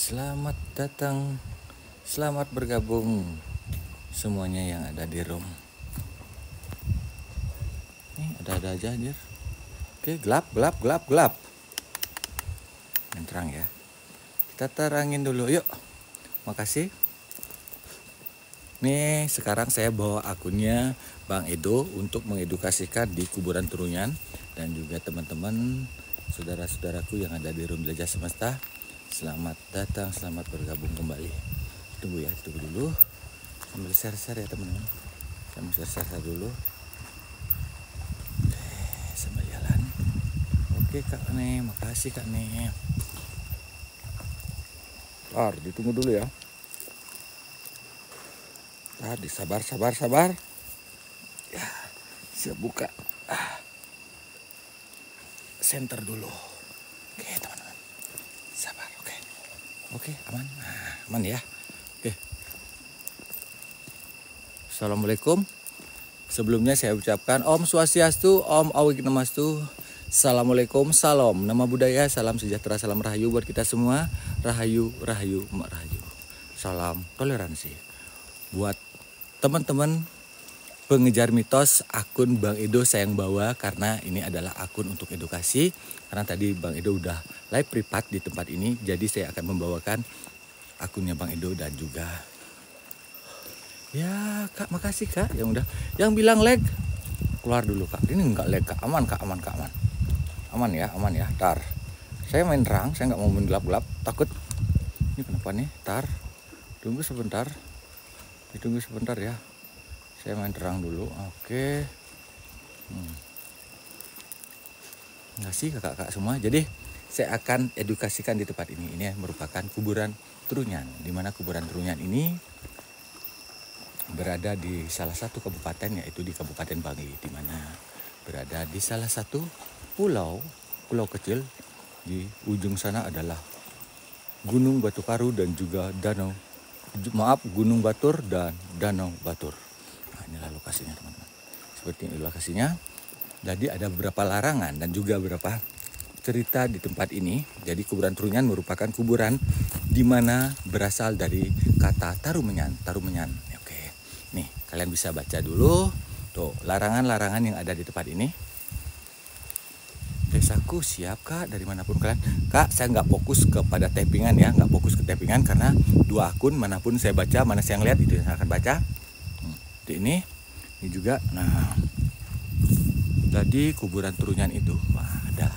Selamat datang, selamat bergabung semuanya yang ada di room. Nih ada aja anjir. Oke, gelap. Yang terang ya. Kita terangin dulu, yuk. Makasih. Nih sekarang saya bawa akunnya Bang Edo untuk mengedukasikan di kuburan Trunyan dan juga teman-teman saudara-saudaraku yang ada di room Jelajah Semesta. Selamat datang, selamat bergabung kembali. Tunggu dulu. Sambil share-share ya teman-teman. Saya mau share-share dulu. Oke, sambil jalan. Oke Kak nih, makasih Kak nih. Ditunggu dulu ya. Sabar. Ya, siap buka. Center dulu. Oke teman-teman. Sabar, oke. Oke, aman. Aman ya. Oke. Assalamualaikum. Sebelumnya saya ucapkan Om Swastiastu, Om Awignomastu. Assalamualaikum, salam nama budaya, salam sejahtera, salam rahayu buat kita semua. Rahayu, mak rahayu. Salam toleransi. Buat teman-teman pengejar mitos, akun Bang Edo saya yang bawa karena ini adalah akun untuk edukasi. Karena tadi Bang Edo udah live privat di tempat ini, jadi saya akan membawakan akunnya Bang Edo dan juga ya Kak, makasih Kak yang bilang lag. Keluar dulu Kak. Ini enggak lag Kak, aman. Aman ya. Tar. Saya main terang, saya nggak mau main gelap-gelap, takut. Ini kenapa nih? Tar. Ditunggu sebentar ya. Saya main terang dulu. Oke. Ngasih kakak-kakak semua. Jadi saya akan edukasikan di tempat ini. Ini merupakan kuburan Trunyan. Di mana kuburan Trunyan ini berada di salah satu kabupaten, yaitu di Kabupaten Bangi, di mana berada di salah satu pulau kecil. Di ujung sana adalah Gunung Batu Karu dan juga Gunung Batur dan Danau Batur. Nah, inilah lokasinya teman-teman. Seperti ini lokasinya. Jadi ada beberapa larangan dan juga beberapa cerita di tempat ini. Jadi kuburan Trunyan merupakan kuburan di mana berasal dari kata Tarumenyan. Oke. Nih, kalian bisa baca dulu. Tuh, larangan-larangan yang ada di tempat ini. Desaku siap Kak, dari manapun kalian. Kak, saya nggak fokus kepada tappingan ya, nggak fokus ke tappingan karena dua akun manapun saya baca, mana saya yang lihat itu yang saya akan baca. Ini juga. Nah, jadi kuburan Trunyan itu ada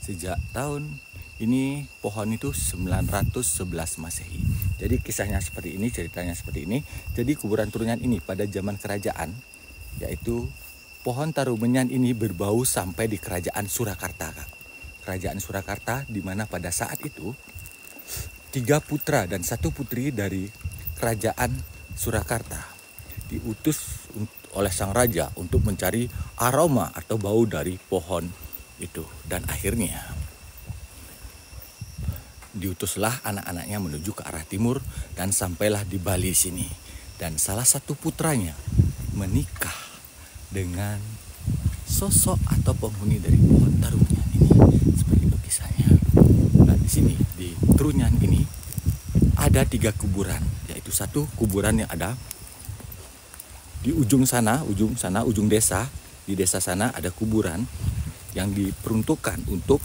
sejak tahun ini, pohon itu 911 Masehi. Jadi kisahnya seperti ini, ceritanya seperti ini. Jadi kuburan Trunyan ini pada zaman kerajaan, yaitu pohon Tarumenyan ini berbau sampai di kerajaan Surakarta, Kak. Kerajaan Surakarta di mana pada saat itu 3 putra dan 1 putri dari kerajaan Surakarta diutus oleh sang raja untuk mencari aroma atau bau dari pohon itu. Dan akhirnya diutuslah anak-anaknya menuju ke arah timur dan sampailah di Bali sini. Dan salah satu putranya menikah dengan sosok atau penghuni dari pohon Tarumenyan ini. Seperti itu kisahnya. Nah, di sini di Trunyan ini ada 3 kuburan, yaitu 1 kuburan yang ada di ujung desa. Di desa sana ada kuburan yang diperuntukkan untuk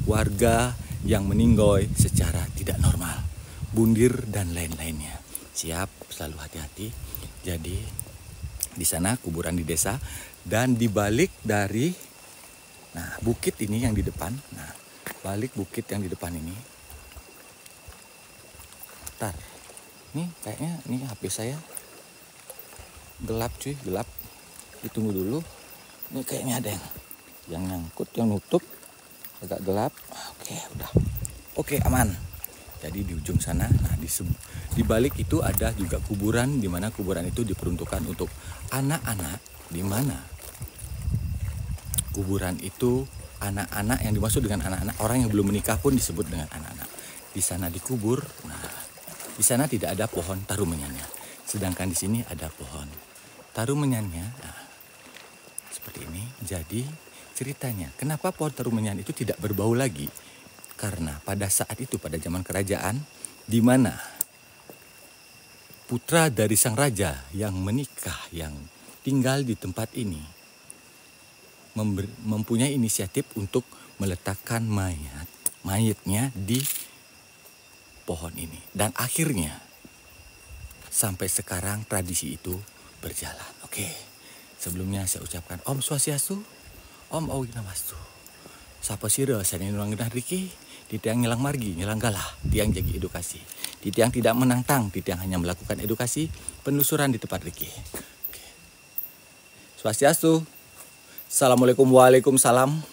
warga yang meninggoy secara tidak normal, bundir dan lain-lainnya. Siap, selalu hati-hati. Jadi di sana kuburan di desa dan di balik dari bukit ini yang di depan. Nah, balik bukit yang di depan ini. Ntar. Nih kayaknya ini HP saya gelap cuy, gelap. Ditunggu dulu. Ini kayaknya ada yang nyangkut, yang nutup. Agak gelap. Oke, udah. Oke, aman. Jadi di ujung sana, di balik itu ada juga kuburan, di mana kuburan itu diperuntukkan untuk anak-anak, di mana kuburan itu anak-anak yang dimaksud dengan anak-anak, orang yang belum menikah pun disebut dengan anak-anak. Di sana dikubur. Nah, di sana tidak ada pohon Tarumenyannya, sedangkan di sini ada pohon Tarumenyannya. Nah, seperti ini. Jadi ceritanya, kenapa pohon Tarumenyan itu tidak berbau lagi? Karena pada saat itu, pada zaman kerajaan, di mana putra dari sang raja yang menikah, yang tinggal di tempat ini, mempunyai inisiatif untuk meletakkan mayatnya di pohon ini. Dan akhirnya sampai sekarang tradisi itu berjalan. Oke, sebelumnya saya ucapkan Om Swastiastu, Om Awinamastu. Sapa sira sani nulang genah riki, di tiang ngilang margi, ngilang galah, tiang jagi edukasi. Di tiang tidak menantang, di tiang hanya melakukan edukasi, penelusuran di tempat riki. Oke. Swastiastu. Assalamualaikum, waalaikumsalam.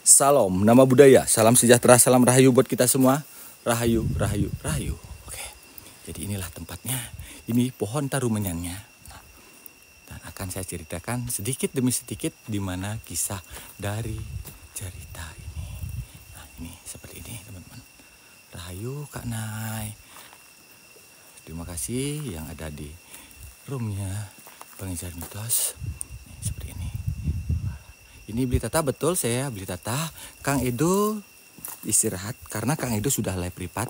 Salam, nama budaya, salam sejahtera, salam rahayu buat kita semua. Rahayu, rahayu, rahayu. Oke, jadi inilah tempatnya. Ini pohon tarumenyannya. Nah, dan akan saya ceritakan sedikit demi sedikit di mana kisah dari cerita ini. Nah, ini seperti ini teman-teman. Rahayu Kak Nay. Terima kasih yang ada di roomnya pengejar mitos. Nih, seperti ini. Ini beli tata, betul saya beli tata. Kang Edo istirahat karena Kang Edo sudah live privat.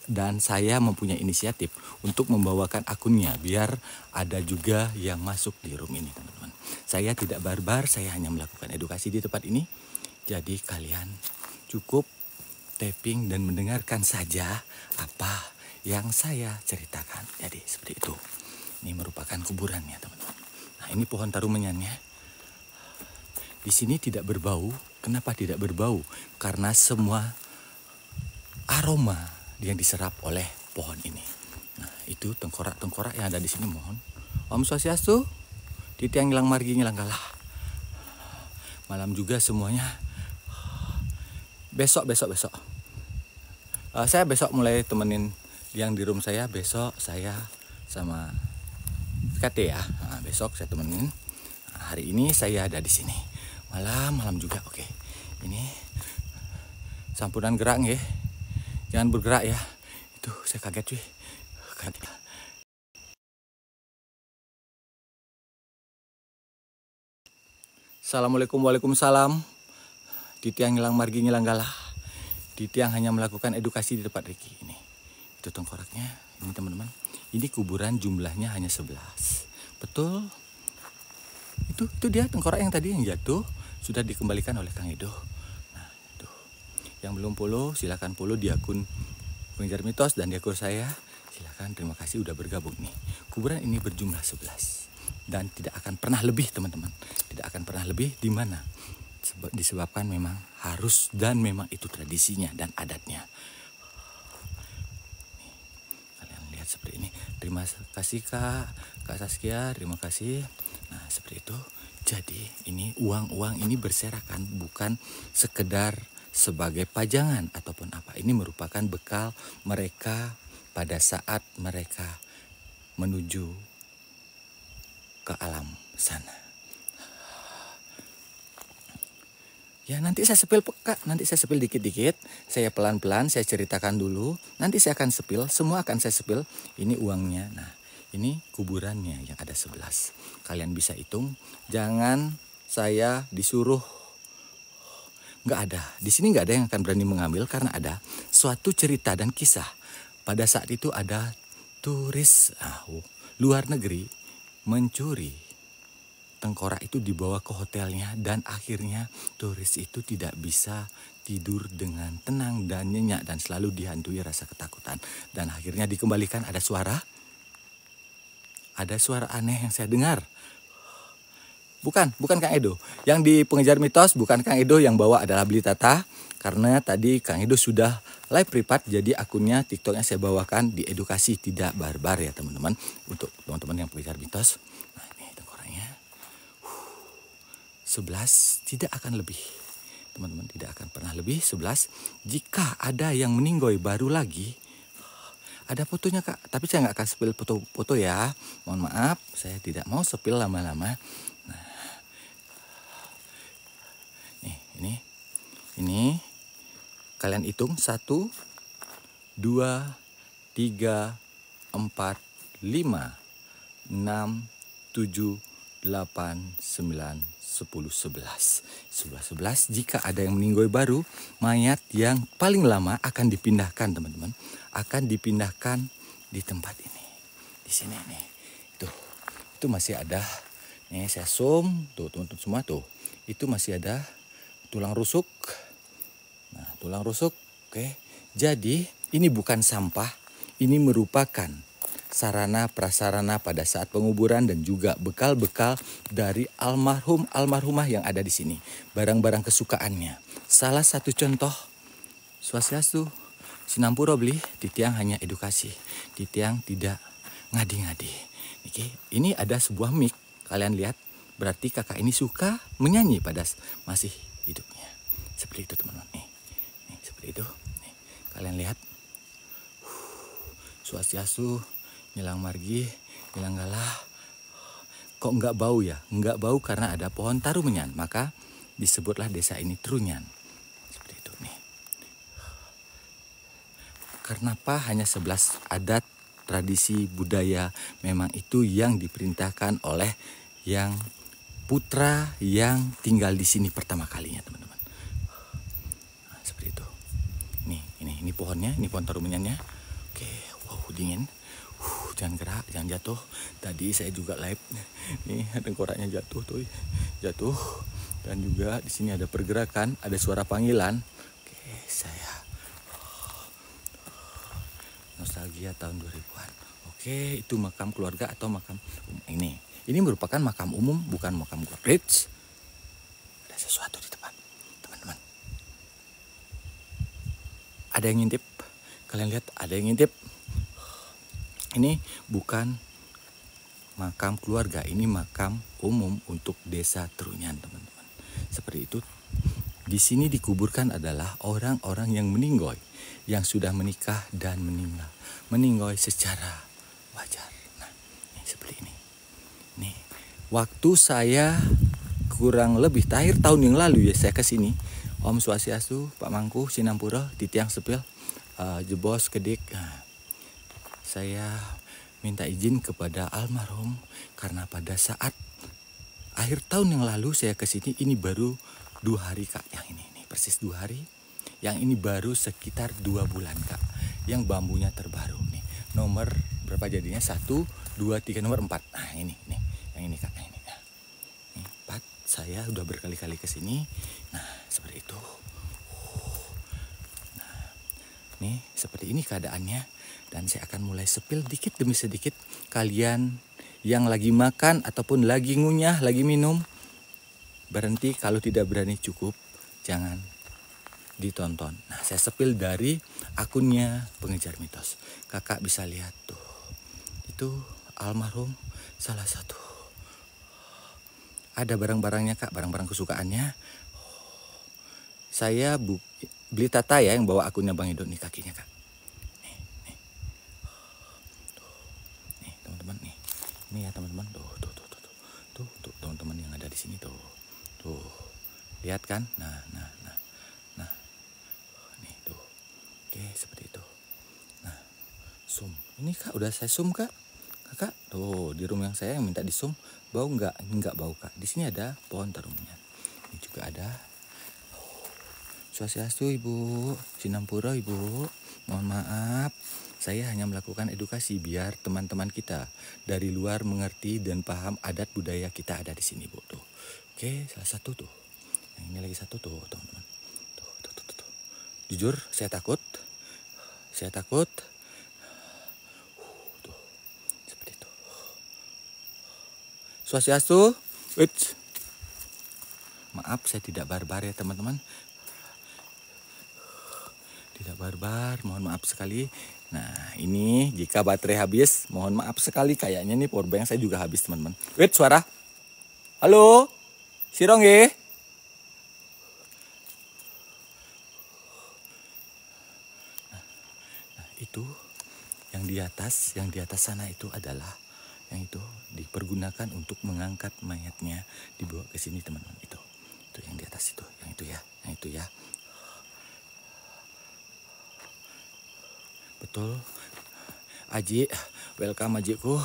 Dan saya mempunyai inisiatif untuk membawakan akunnya biar ada juga yang masuk di room ini teman-teman. Saya tidak barbar, saya hanya melakukan edukasi di tempat ini. Jadi kalian cukup tapping dan mendengarkan saja apa yang saya ceritakan. Jadi seperti itu. Ini merupakan kuburannya teman-teman. Nah, ini pohon tarumenyannya. Di sini tidak berbau. Kenapa tidak berbau? Karena semua aroma yang diserap oleh pohon ini. Nah, itu tengkorak-tengkorak yang ada di sini, mohon. Om Swastiastu, di tiang ngilang margi ngilang galah. Malam juga semuanya. Besok. Saya besok mulai temenin yang di room saya. Besok saya sama KT ya. Nah, besok saya temenin. Nah, hari ini saya ada di sini. Malam juga, oke. Ini sampuran gerak ya. Jangan bergerak ya. Itu saya kaget cuy. Assalamualaikum, waalaikumsalam. Di tiang ngilang margi ngilang galah. Di tiang hanya melakukan edukasi di tempat Riki ini. Itu tengkoraknya. Ini teman-teman. Ini kuburan jumlahnya hanya 11. Betul. Itu dia tengkorak yang tadi yang jatuh. Sudah dikembalikan oleh Kang Edo. Nah, itu. Yang belum follow, silakan follow di akun Pengejar Mitos dan di akun saya. Silakan, terima kasih udah bergabung nih. Kuburan ini berjumlah 11 dan tidak akan pernah lebih, teman-teman. Tidak akan pernah lebih, di mana? Disebabkan memang harus dan memang itu tradisinya dan adatnya. Nih, kalian lihat seperti ini. Terima kasih Kak Saskia, terima kasih. Nah, seperti itu. Jadi ini uang ini berserakan bukan sekedar sebagai pajangan ataupun apa. Ini merupakan bekal mereka pada saat mereka menuju ke alam sana. Ya nanti saya sepil Kak, nanti saya sepil dikit-dikit. Saya pelan-pelan saya ceritakan dulu. Nanti saya akan sepil, semua akan saya sepil. Ini uangnya. Nah, ini kuburannya yang ada 11. Kalian bisa hitung. Jangan saya disuruh. Nggak ada. Di sini nggak ada yang akan berani mengambil karena ada suatu cerita dan kisah. Pada saat itu ada turis luar negeri mencuri tengkorak itu, dibawa ke hotelnya dan akhirnya turis itu tidak bisa tidur dengan tenang dan nyenyak dan selalu dihantui rasa ketakutan. Dan akhirnya dikembalikan, ada suara aneh yang saya dengar. Bukan Kang Edo. Yang di Pengejar Mitos bukan Kang Edo yang bawa, adalah Beli Tata. Karena tadi Kang Edo sudah live privat, jadi akunnya TikToknya saya bawakan di edukasi, tidak barbar ya teman-teman. Untuk teman-teman yang pengejar mitos. Nah ini tengkoraknya. 11 tidak akan lebih. Teman-teman tidak akan pernah lebih 11. Jika ada yang meninggoy baru lagi. Ada fotonya Kak, tapi saya nggak akan spill foto ya. Mohon maaf, saya tidak mau spill lama-lama. Nah, ini kalian hitung 1, 2, 3, 4, 5, 6, 7, 8, 9, 10, 11. 11. Jika ada yang meninggoy baru, mayat yang paling lama akan dipindahkan, teman-teman. Akan dipindahkan di tempat ini. Di sini nih. Itu masih ada. Nih saya zoom, tuh teman-teman semua tuh. Itu masih ada tulang rusuk. Nah, tulang rusuk. Oke. Jadi, ini bukan sampah. Ini merupakan sarana prasarana pada saat penguburan dan juga bekal-bekal dari almarhumah yang ada di sini. Barang-barang kesukaannya. Salah satu contoh, Swastiastu, Sinampura beli, titiang hanya edukasi, titiang tidak ngadi-ngadi. Oke, ini ada sebuah mic, kalian lihat, berarti kakak ini suka menyanyi pada masih hidupnya. Seperti itu teman-teman, nih seperti itu. Nih, kalian lihat, Swastiastu, Nyelang Margi, Nyelang Galah. Kok nggak bau ya? Nggak bau karena ada pohon tarumenyan. Maka disebutlah desa ini Trunyan. Seperti itu nih. Kenapa hanya 11 adat, tradisi, budaya memang itu yang diperintahkan oleh yang putra yang tinggal di sini pertama kalinya, teman-teman. Nah, seperti itu. Ini pohonnya, ini pohon tarumenyannya. Oke, wow, dingin. Jangan gerak, jangan jatuh. Tadi saya juga live. Nih, tengkoraknya jatuh. Dan juga di sini ada pergerakan, ada suara panggilan. Oke, saya nostalgia tahun 2000-an. Oke, itu makam keluarga atau makam ini. Ini merupakan makam umum, bukan makam Godrej. Ada sesuatu di depan, teman-teman. Ada yang ngintip. Kalian lihat, ada yang ngintip. Ini bukan makam keluarga, ini makam umum untuk desa Trunyan, teman-teman. Seperti itu. Di sini dikuburkan adalah orang-orang yang meninggoy, yang sudah menikah dan meninggal. Meninggoy secara wajar. Nah, ini seperti ini. Nih, waktu saya kurang lebih akhir tahun yang lalu ya saya ke sini. Om Swastiastu, Pak Mangku, Sinampura, Titiang Sepil, Jebos, Kedik. Nah, saya minta izin kepada almarhum karena pada saat akhir tahun yang lalu saya ke sini, ini baru 2 hari Kak. Yang ini persis 2 hari. Yang ini baru sekitar 2 bulan Kak. Yang bambunya terbaru nih. Nomor berapa jadinya? 1, 2, 3, nomor 4. Nah, ini. Yang ini Kak, yang ini. Nah, ini 4. Saya udah berkali-kali ke sini. Nah, seperti itu. Nah, nih seperti ini keadaannya. Dan saya akan mulai sepil dikit demi sedikit. Kalian yang lagi makan ataupun lagi ngunyah, lagi minum, berhenti. Kalau tidak berani cukup, jangan ditonton. Nah, saya sepil dari akunnya Pengejar Mitos. Kakak bisa lihat tuh. Itu almarhum salah satu. Ada barang-barangnya Kak, barang-barang kesukaannya. Saya beli Tata ya yang bawa akunnya Bang Edo nih kakinya Kak. Ini ya teman-teman, tuh teman-teman yang ada di sini tuh, lihat kan, nah, nih tuh, oke seperti itu, nah, zoom, ini Kak udah saya zoom Kak, Kakak, tuh di room yang saya yang minta di zoom, bau nggak bau Kak, di sini ada pohon tarumenyan, ini juga ada, Swastiastu Ibu, Sinampura Ibu, mohon maaf. Saya hanya melakukan edukasi biar teman-teman kita dari luar mengerti dan paham adat budaya kita ada di sini, Bu. Tuh. Oke, salah satu tuh. Yang ini lagi satu tuh, teman-teman. Tuh. Jujur, saya takut. Tuh. Seperti itu. Swastiastu. Maaf, saya tidak barbar ya, teman-teman. Tidak barbar, mohon maaf sekali. Nah, ini jika baterai habis, mohon maaf sekali. Kayaknya nih powerbank saya juga habis, teman-teman. Wait, suara. Halo? Sirong ya? Nah, itu yang di atas sana itu adalah yang itu dipergunakan untuk mengangkat mayatnya dibawa ke sini, teman-teman. Itu yang di atas itu, yang itu ya. Betul, Aji, welcome Ajiku.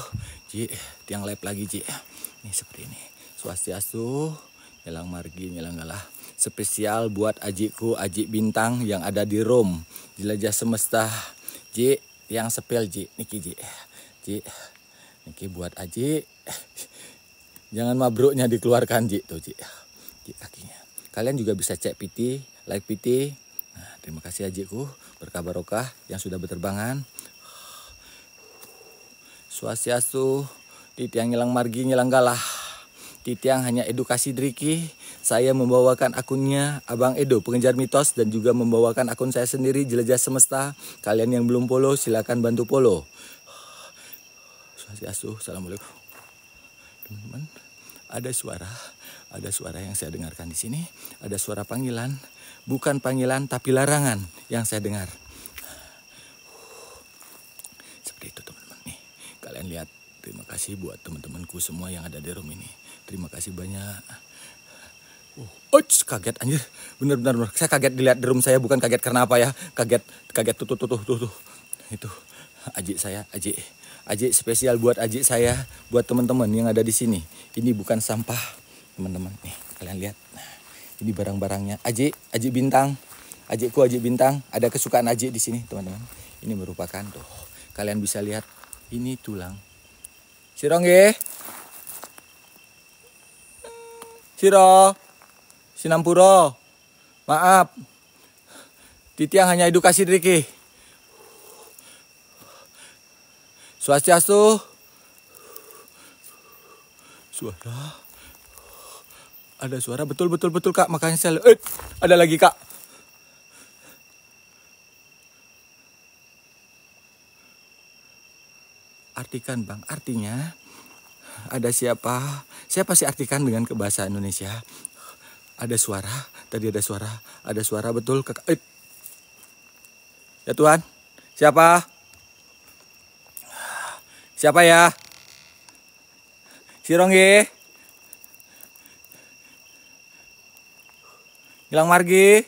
Ji, tiang lab lagi Ji. Nih seperti ini. Swastiastu, nyelang margi, nyelang galah. Spesial buat ajiku, Aji Bintang yang ada di Rom. Jelajah semesta. Ji, yang sepel Ji. Niki Ji. Ji, niki buat Aji. Jangan mabruknya dikeluarkan Ji. Tuh Ji. Ji kakinya. Kalian juga bisa cek PT, like PT. Nah, terima kasih ajiku, berkah barokah yang sudah berterbangan. Swastiastu, titiang nyelang margi nyelang galah. Titiang hanya edukasi driki. Saya membawakan akunnya Abang Edo, pengejar mitos, dan juga membawakan akun saya sendiri, Jelajah Semesta. Kalian yang belum follow, silakan bantu follow. Swastiastu, assalamualaikum. Teman-teman, ada suara yang saya dengarkan di sini. Ada suara panggilan, bukan panggilan tapi larangan yang saya dengar. Seperti itu teman-teman nih. Kalian lihat, terima kasih buat teman-temanku semua yang ada di room ini. Terima kasih banyak. Kaget anjir. Bener. Saya kaget dilihat di room saya, bukan kaget karena apa ya. Kaget tuh. Itu Aji saya, Aji spesial buat Aji saya, buat teman-teman yang ada di sini. Ini bukan sampah, teman-teman. Nih, kalian lihat. Nah, ini barang-barangnya Aji Bintang. Ajiku Aji Bintang, ada kesukaan Aji di sini, teman-teman. Ini merupakan tuh. Kalian bisa lihat, ini tulang. Siro nggih. Siro. Sinampuro. Maaf. Titiang hanya edukasi Riki. Swastiastu. Suara. Ada suara betul Kak, makanya saya ada lagi Kak. Artikan Bang, artinya ada siapa? Saya pasti artikan dengan ke bahasa Indonesia. Ada suara, tadi ada suara betul Kak. Ya Tuhan, siapa? Siapa ya? Sironggi. Hilang margi.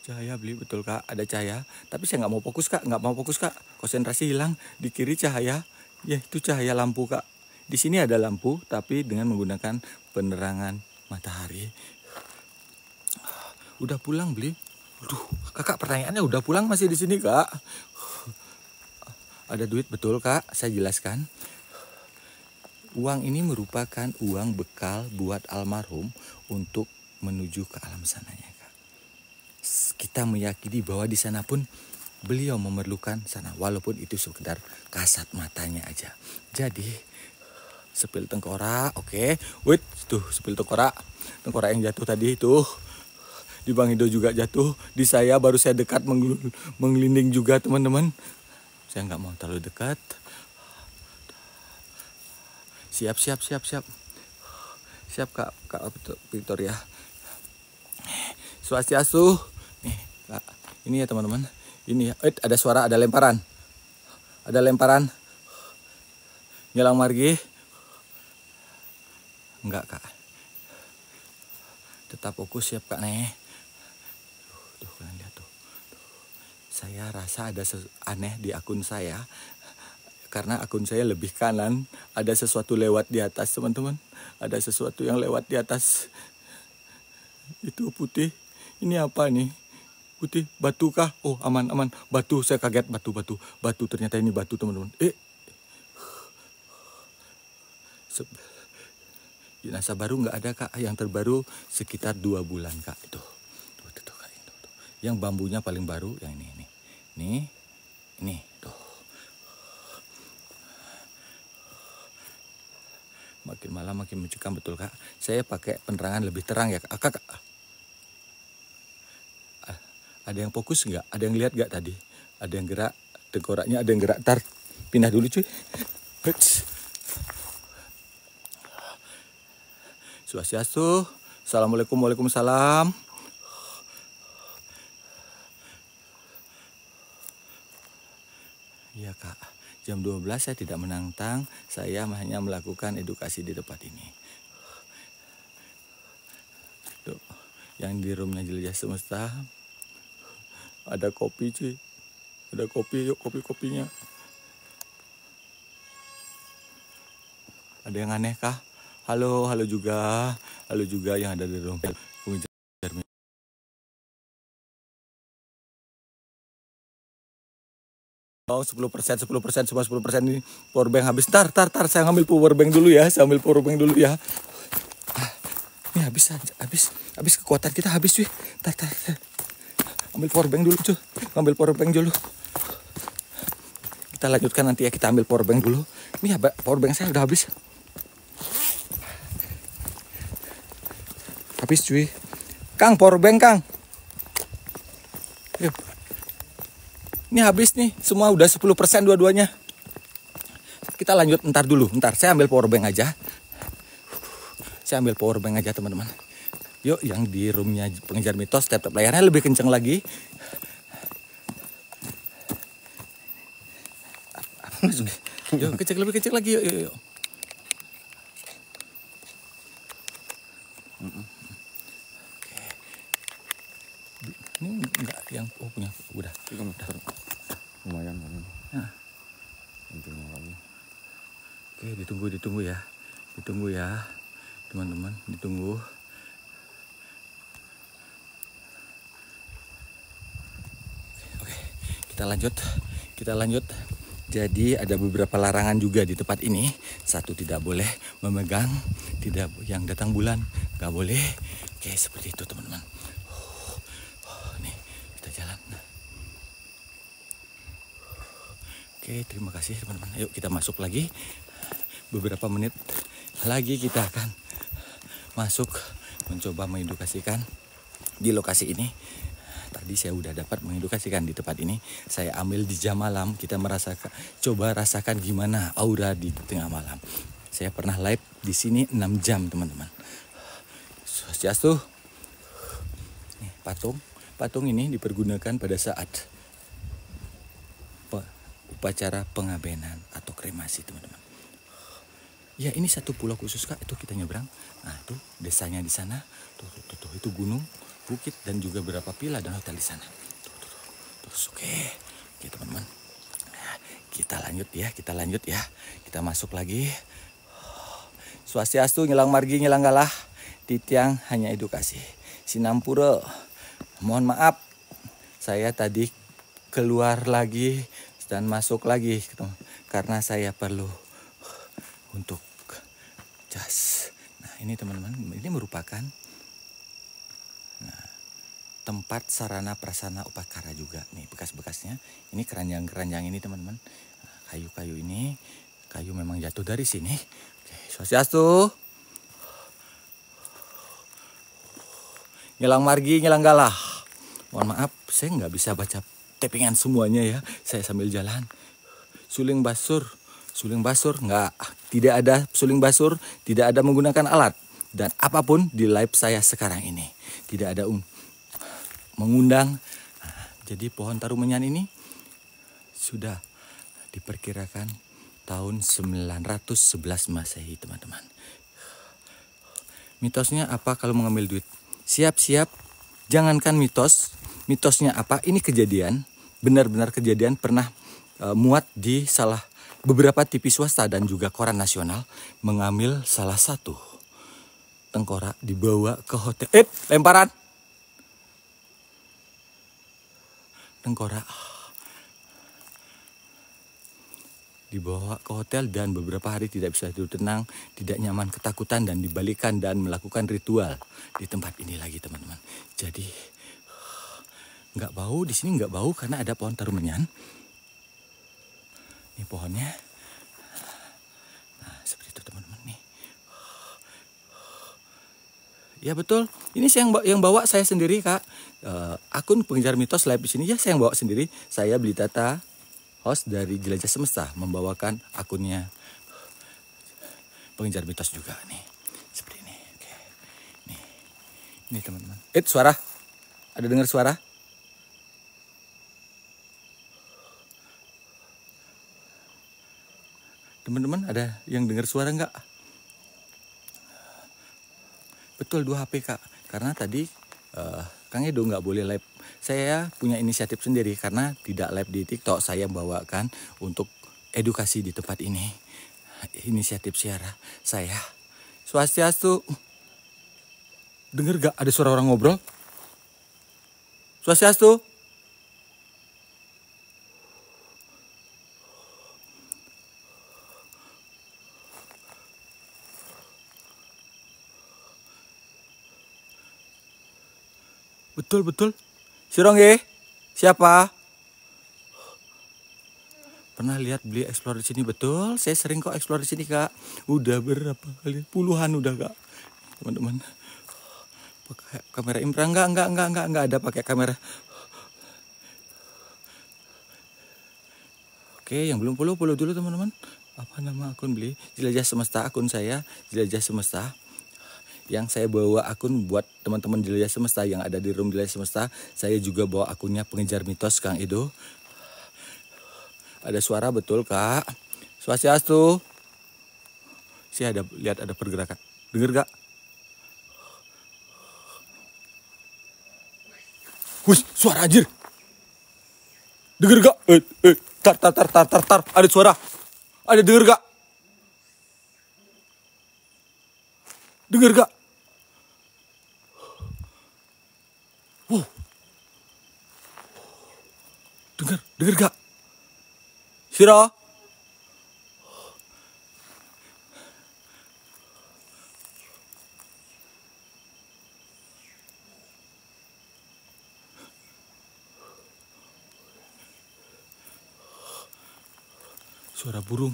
Cahaya beli betul Kak, ada cahaya. Tapi saya nggak mau fokus Kak, konsentrasi hilang. Di kiri cahaya, ya itu cahaya lampu Kak. Di sini ada lampu, tapi dengan menggunakan penerangan matahari. Udah pulang beli? Aduh, Kakak pertanyaannya udah pulang masih di sini Kak? Ada duit betul Kak, saya jelaskan. Uang ini merupakan uang bekal buat almarhum untuk menuju ke alam sananya Kak. Kita meyakini bahwa di sana pun beliau memerlukan sana, walaupun itu sekedar kasat matanya aja. Jadi sepil tengkorak, oke. Wait, tuh sepil tengkorak yang jatuh tadi tuh. Di Bang Ido juga jatuh, di saya baru saya dekat mengelinding juga teman-teman. Saya nggak mau terlalu dekat. Siap Kak Victoria. Swastiastu. Nih Kak, ini ya teman-teman. Ini ya, ada suara, ada lemparan. Nyelang margi. Enggak Kak. Tetap fokus, siap Kak nih. Tuh kalian lihat tuh. Saya rasa ada aneh di akun saya. Karena akun saya lebih kanan, ada sesuatu lewat di atas teman-teman. Ada sesuatu yang lewat di atas. Itu putih. Ini apa nih? Putih, batu kah? Oh aman. Batu, saya kaget batu. Batu, ternyata ini batu teman-teman. Jenazah baru nggak ada Kak. Yang terbaru sekitar 2 bulan Kak. Itu Kak. Yang bambunya paling baru yang ini. Ini tuh. Makin malam makin mencekam betul Kak. Saya pakai penerangan lebih terang ya Kak. Ada yang fokus nggak? Ada yang lihat nggak tadi? Ada yang gerak, tengkoraknya ada yang gerak. Tar, pindah dulu cuy. Swastiastu. Assalamualaikum, waalaikumsalam. Iya Kak, jam 12 saya tidak menantang, saya hanya melakukan edukasi di tempat ini. Tuh, yang di roomnya Jelajah Semesta, ada kopi cuy. Ada kopi, yuk kopi-kopinya. Ada yang aneh kah? Halo juga yang ada di rumah. Oh 10%, semua 10% ini powerbank habis. Tar, saya ngambil powerbank dulu ya. Ini habis kekuatan kita habis cuy. Tar. Ambil powerbank dulu cuy. Kita lanjutkan nanti ya, kita ambil powerbank dulu. Ini powerbank saya udah habis. Habis cuy. Kang, powerbank Kang. Yuk. Ini habis nih, semua udah 10% dua-duanya. Kita lanjut ntar saya ambil powerbank aja. Teman-teman. Yuk, yang di roomnya pengejar mitos, tap layarnya lebih kenceng lagi. Yuk, lebih kecil lagi, yuk. Ini enggak yang punya udah lumayan nah. Oke, ditunggu ya teman-teman, ditunggu. Oke, kita lanjut. Jadi ada beberapa larangan juga di tempat ini. Satu, tidak boleh memegang, yang datang bulan nggak boleh. Oke, seperti itu teman-teman. Nih kita jalan. Oke, terima kasih teman-teman. Ayo kita masuk lagi. Beberapa menit lagi kita akan masuk mencoba mengedukasikan di lokasi ini. Tadi saya udah dapat mengedukasikan di tempat ini. Saya ambil di jam malam. Kita coba rasakan gimana aura di tengah malam. Saya pernah live di sini 6 jam teman-teman. Swastiastu. Nih, patung ini dipergunakan pada saat upacara pengabenan atau kremasi teman-teman. Ya, ini satu pulau khusus Kak. Itu kita nyebrang. Nah, itu desanya di sana. Tuh, itu gunung, bukit, dan juga beberapa villa dan hotel di sana. Terus oke teman-teman. Kita lanjut ya. Kita masuk lagi. Swastiastu, nyelang margi, nyelang galah. Titiang hanya edukasi. Sinampura. Mohon maaf. Saya tadi keluar lagi dan masuk lagi karena saya perlu untuk jas. Nah, ini teman-teman, ini merupakan tempat sarana prasarana upacara juga. Nih bekas-bekasnya. Ini keranjang-keranjang ini teman-teman. Kayu-kayu ini, kayu memang jatuh dari sini. Oke, swastiastu. Nyelang margi, nyelang galah. Mohon maaf, saya nggak bisa baca tappingan semuanya ya. Saya sambil jalan. Suling basur nggak, tidak ada suling basur, tidak ada menggunakan alat. Dan apapun di live saya sekarang ini tidak ada mengundang. Jadi pohon tarumenyan ini sudah diperkirakan tahun 911 Masehi teman-teman. Mitosnya apa kalau mengambil duit? Siap-siap, jangankan mitosnya apa, ini kejadian, benar-benar kejadian, pernah muat di beberapa TV swasta dan juga koran nasional, mengambil salah satu tengkorak dibawa ke hotel. Lemparan. Tengkorak dibawa ke hotel dan beberapa hari tidak bisa tidur tenang, tidak nyaman, ketakutan, dan dibalikan dan melakukan ritual di tempat ini lagi teman-teman. Jadi nggak bau di sini, nggak bau karena ada pohon tarumenyan. Ini pohonnya. Nah, seperti itu teman-teman nih. Ya betul, ini yang bawa saya sendiri Kak. Akun pengejar mitos live di sini ya saya yang bawa sendiri. Saya Beli Tata, host dari Jelajah Semesta, membawakan akunnya pengejar mitos juga nih. Seperti ini. Oke. Nih teman-teman. Suara. Ada dengar suara? Teman-teman ada yang dengar suara nggak? Betul 2 HP Kak. Karena tadi Kang Edo nggak boleh live Saya punya inisiatif sendiri karena tidak live di TikTok. Saya bawakan untuk edukasi di tempat ini. Inisiatif siara saya. Swastiastu. Dengar gak ada suara orang ngobrol? Swastiastu. Betul. Sirong ya? Siapa? Pernah lihat beli explore di sini? Betul, saya sering kok explore di sini, Kak. Udah berapa kali? Puluhan udah, Kak. Teman-teman. Pakai kamera infra enggak ada pakai kamera. Oke, yang belum follow dulu, teman-teman. Apa nama akun beli? Jelajah Semesta, akun saya Jelajah Semesta. Yang saya bawa akun buat teman-teman Jelajah Semesta yang ada di room Jelajah Semesta. Saya juga bawa akunnya Pengejar Mitos Kang Edo. Ada suara betul, Kak. Swastiastu. Saya lihat ada pergerakan. Dengar gak? Wih, suara anjir. Dengar gak? Tar. Ada suara. Ada dengar gak? Dengar gak? Wow. Dengar gak? Sira. Suara burung.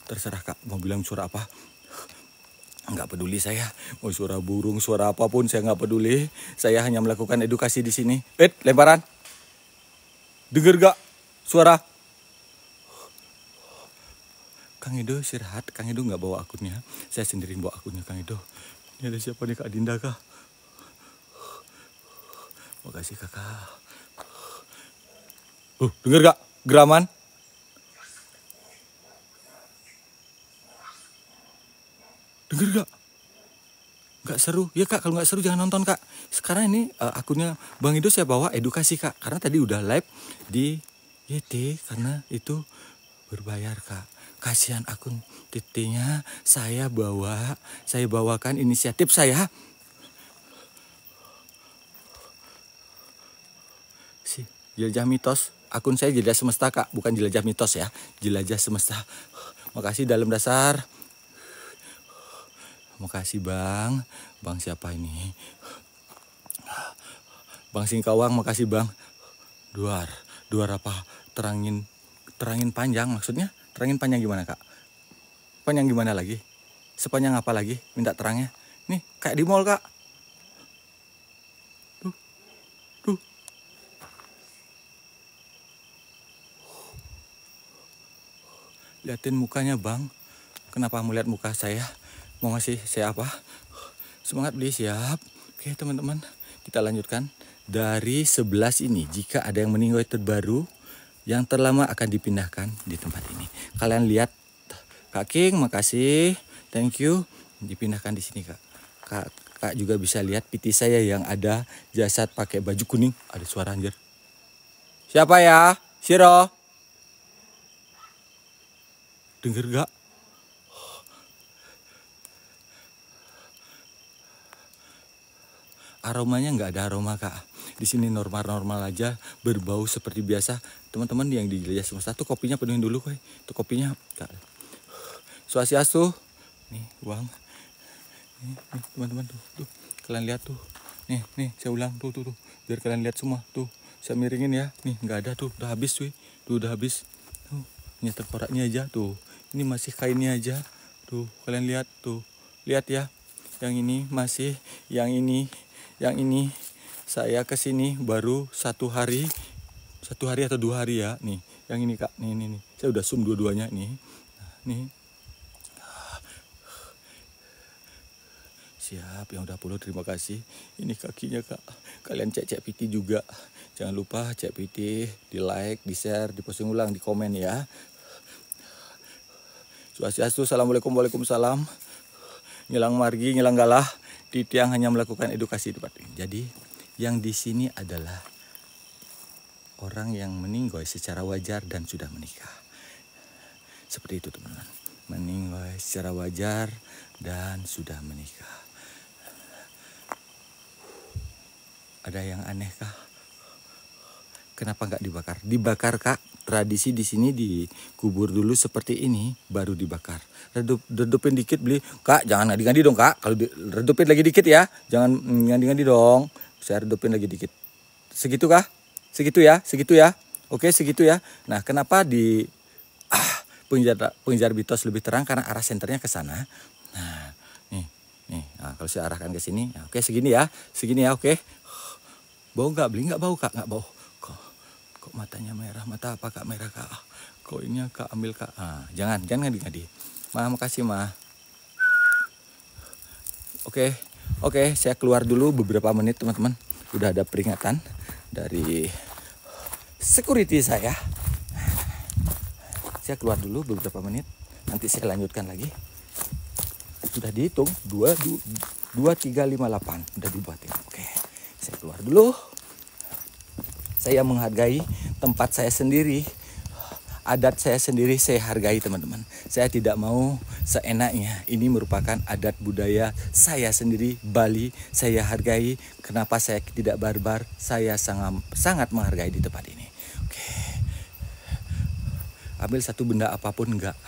Terserah, Kak, mau bilang suara apa. Nggak peduli saya. Mau suara burung, suara apapun saya nggak peduli. Saya hanya melakukan edukasi di sini. Lemparan. Dengar gak suara? Kang Edo istirahat. Kang Edo nggak bawa akunnya. Saya sendiri bawa akunnya Kang Edo. Ini ada siapa nih, Kak Dinda kah? Makasih kakak. Dengar gak geraman? Dengar gak? Gak seru. Ya, Kak, kalau gak seru jangan nonton, Kak. Sekarang ini akunnya Bang Edo saya bawa edukasi, Kak. Karena tadi udah live di YT. Karena itu berbayar, Kak. Kasihan akun TT-nya saya bawakan inisiatif saya. Jelajah Mitos. Akun saya Jelajah Semesta, Kak. Bukan Jelajah Mitos ya. Jelajah Semesta. Makasih dalam dasar. Makasih, Bang. Bang siapa ini? Bang Singkawang, makasih, Bang. Duar apa? Terangin panjang maksudnya? Terangin panjang gimana, Kak? Panjang gimana lagi? Sepanjang apa lagi? Minta terangnya. Nih, kayak di mall, Kak. Tuh. Liatin mukanya, Bang. Kenapa mau lihat muka saya? Mau ngasih saya apa? Semangat beli, siap. Oke, teman-teman. Kita lanjutkan. Dari 11 ini, jika ada yang meninggal terbaru, yang terlama akan dipindahkan di tempat ini. Kalian lihat, Kak King, makasih. Thank you. Dipindahkan di sini, Kak. Kak juga bisa lihat PT saya yang ada jasad pakai baju kuning. Ada suara anjir. Siapa ya? Siro. Dengar gak? Aromanya nggak ada aroma, Kak. Di sini normal aja, berbau seperti biasa. Teman-teman yang di Jelajah Semesta tuh kopinya penuhin dulu, Kak. Tuh kopinya, Kak. Swastiastu. Nih, uang. Nih, teman-teman tuh. Kalian lihat tuh. Nih, saya ulang tuh. Biar kalian lihat semua tuh. Saya miringin ya. Nih, nggak ada tuh, udah habis, cuy. Tuh udah habis. Tuh, ini tengkoraknya aja tuh. Ini masih kainnya aja. Tuh, kalian lihat tuh. Lihat ya. Yang ini masih, yang ini saya kesini baru 1 hari atau 2 hari ya. Nih, yang ini, Kak. Nih. Saya udah zoom dua-duanya nih. Nih. Siap, yang udah follow terima kasih. Ini kakinya, Kak. Kalian cek PT juga. Jangan lupa cek PT, di like, di share, di posting ulang, di komen ya. Swastiastu, assalamualaikum, waalaikumsalam. Ngilang margi, ngilang galah. Titiang hanya melakukan edukasi di tempat ini. Jadi yang di sini adalah orang yang meninggoy secara wajar dan sudah menikah. Seperti itu teman-teman. Meninggoy secara wajar dan sudah menikah. Ada yang aneh kah? Kenapa nggak dibakar? Dibakar kak. Tradisi di sini dikubur dulu seperti ini, baru dibakar. Redupin dikit beli, kak. Jangan ngadi-ngadi dong kak. Kalau redupin lagi dikit ya, jangan ngadi-ngadi dong. Saya redupin lagi dikit. Segitu kah? Segitu ya, segitu ya. Oke, segitu ya. Nah, kenapa di pengejar bitos lebih terang karena arah senternya ke sana. Nah, nih. Nah, kalau saya arahkan ke sini, nah, oke segini ya, oke. Bau nggak beli? Nggak bau kak, nggak bau. Kok matanya merah? Mata apa kak merah kak? Kok ini kak ambil kak? Jangan ngadi-ngadi. Makasih Oke, saya keluar dulu beberapa menit teman-teman. Udah ada peringatan dari security saya. Saya keluar dulu beberapa menit. Nanti saya lanjutkan lagi. Sudah dihitung 2358 udah dibuatin. Oke, saya keluar dulu. Saya menghargai tempat saya sendiri, adat saya sendiri saya hargai teman-teman. Saya tidak mau seenaknya. Ini merupakan adat budaya saya sendiri Bali. Saya hargai. Kenapa saya tidak barbar? Saya sangat menghargai di tempat ini. Oke. Ambil satu benda apapun enggak.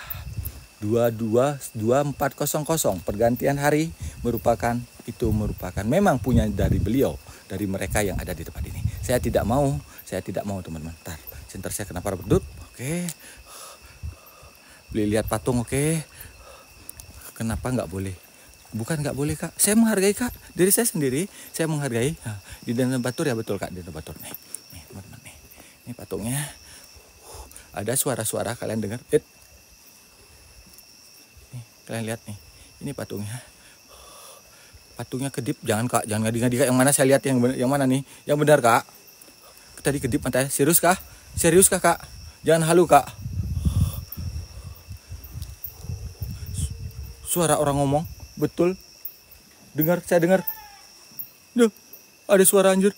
2400 pergantian hari merupakan memang punya dari beliau, dari mereka yang ada di tempat ini. Saya tidak mau teman-teman. Ntar center saya kenapa redup? Oke. Beli lihat patung, oke. Kenapa nggak boleh? Bukan nggak boleh kak. Saya menghargai kak. Diri saya sendiri saya menghargai. Nah, di Danau Batur ya betul kak, Danau Batur nih teman-teman nih. Ini patungnya. Ada suara-suara kalian dengar? Nih, kalian lihat nih. Ini patungnya. Patungnya kedip, jangan kak, jangan ngadi-ngadi kak. Yang mana saya lihat yang mana nih? Yang benar kak. Tadi kedip matanya. Serius kah? Serius kah kak? Jangan halu kak. Suara orang ngomong, betul. Dengar, saya dengar. Duh, ada suara anjir.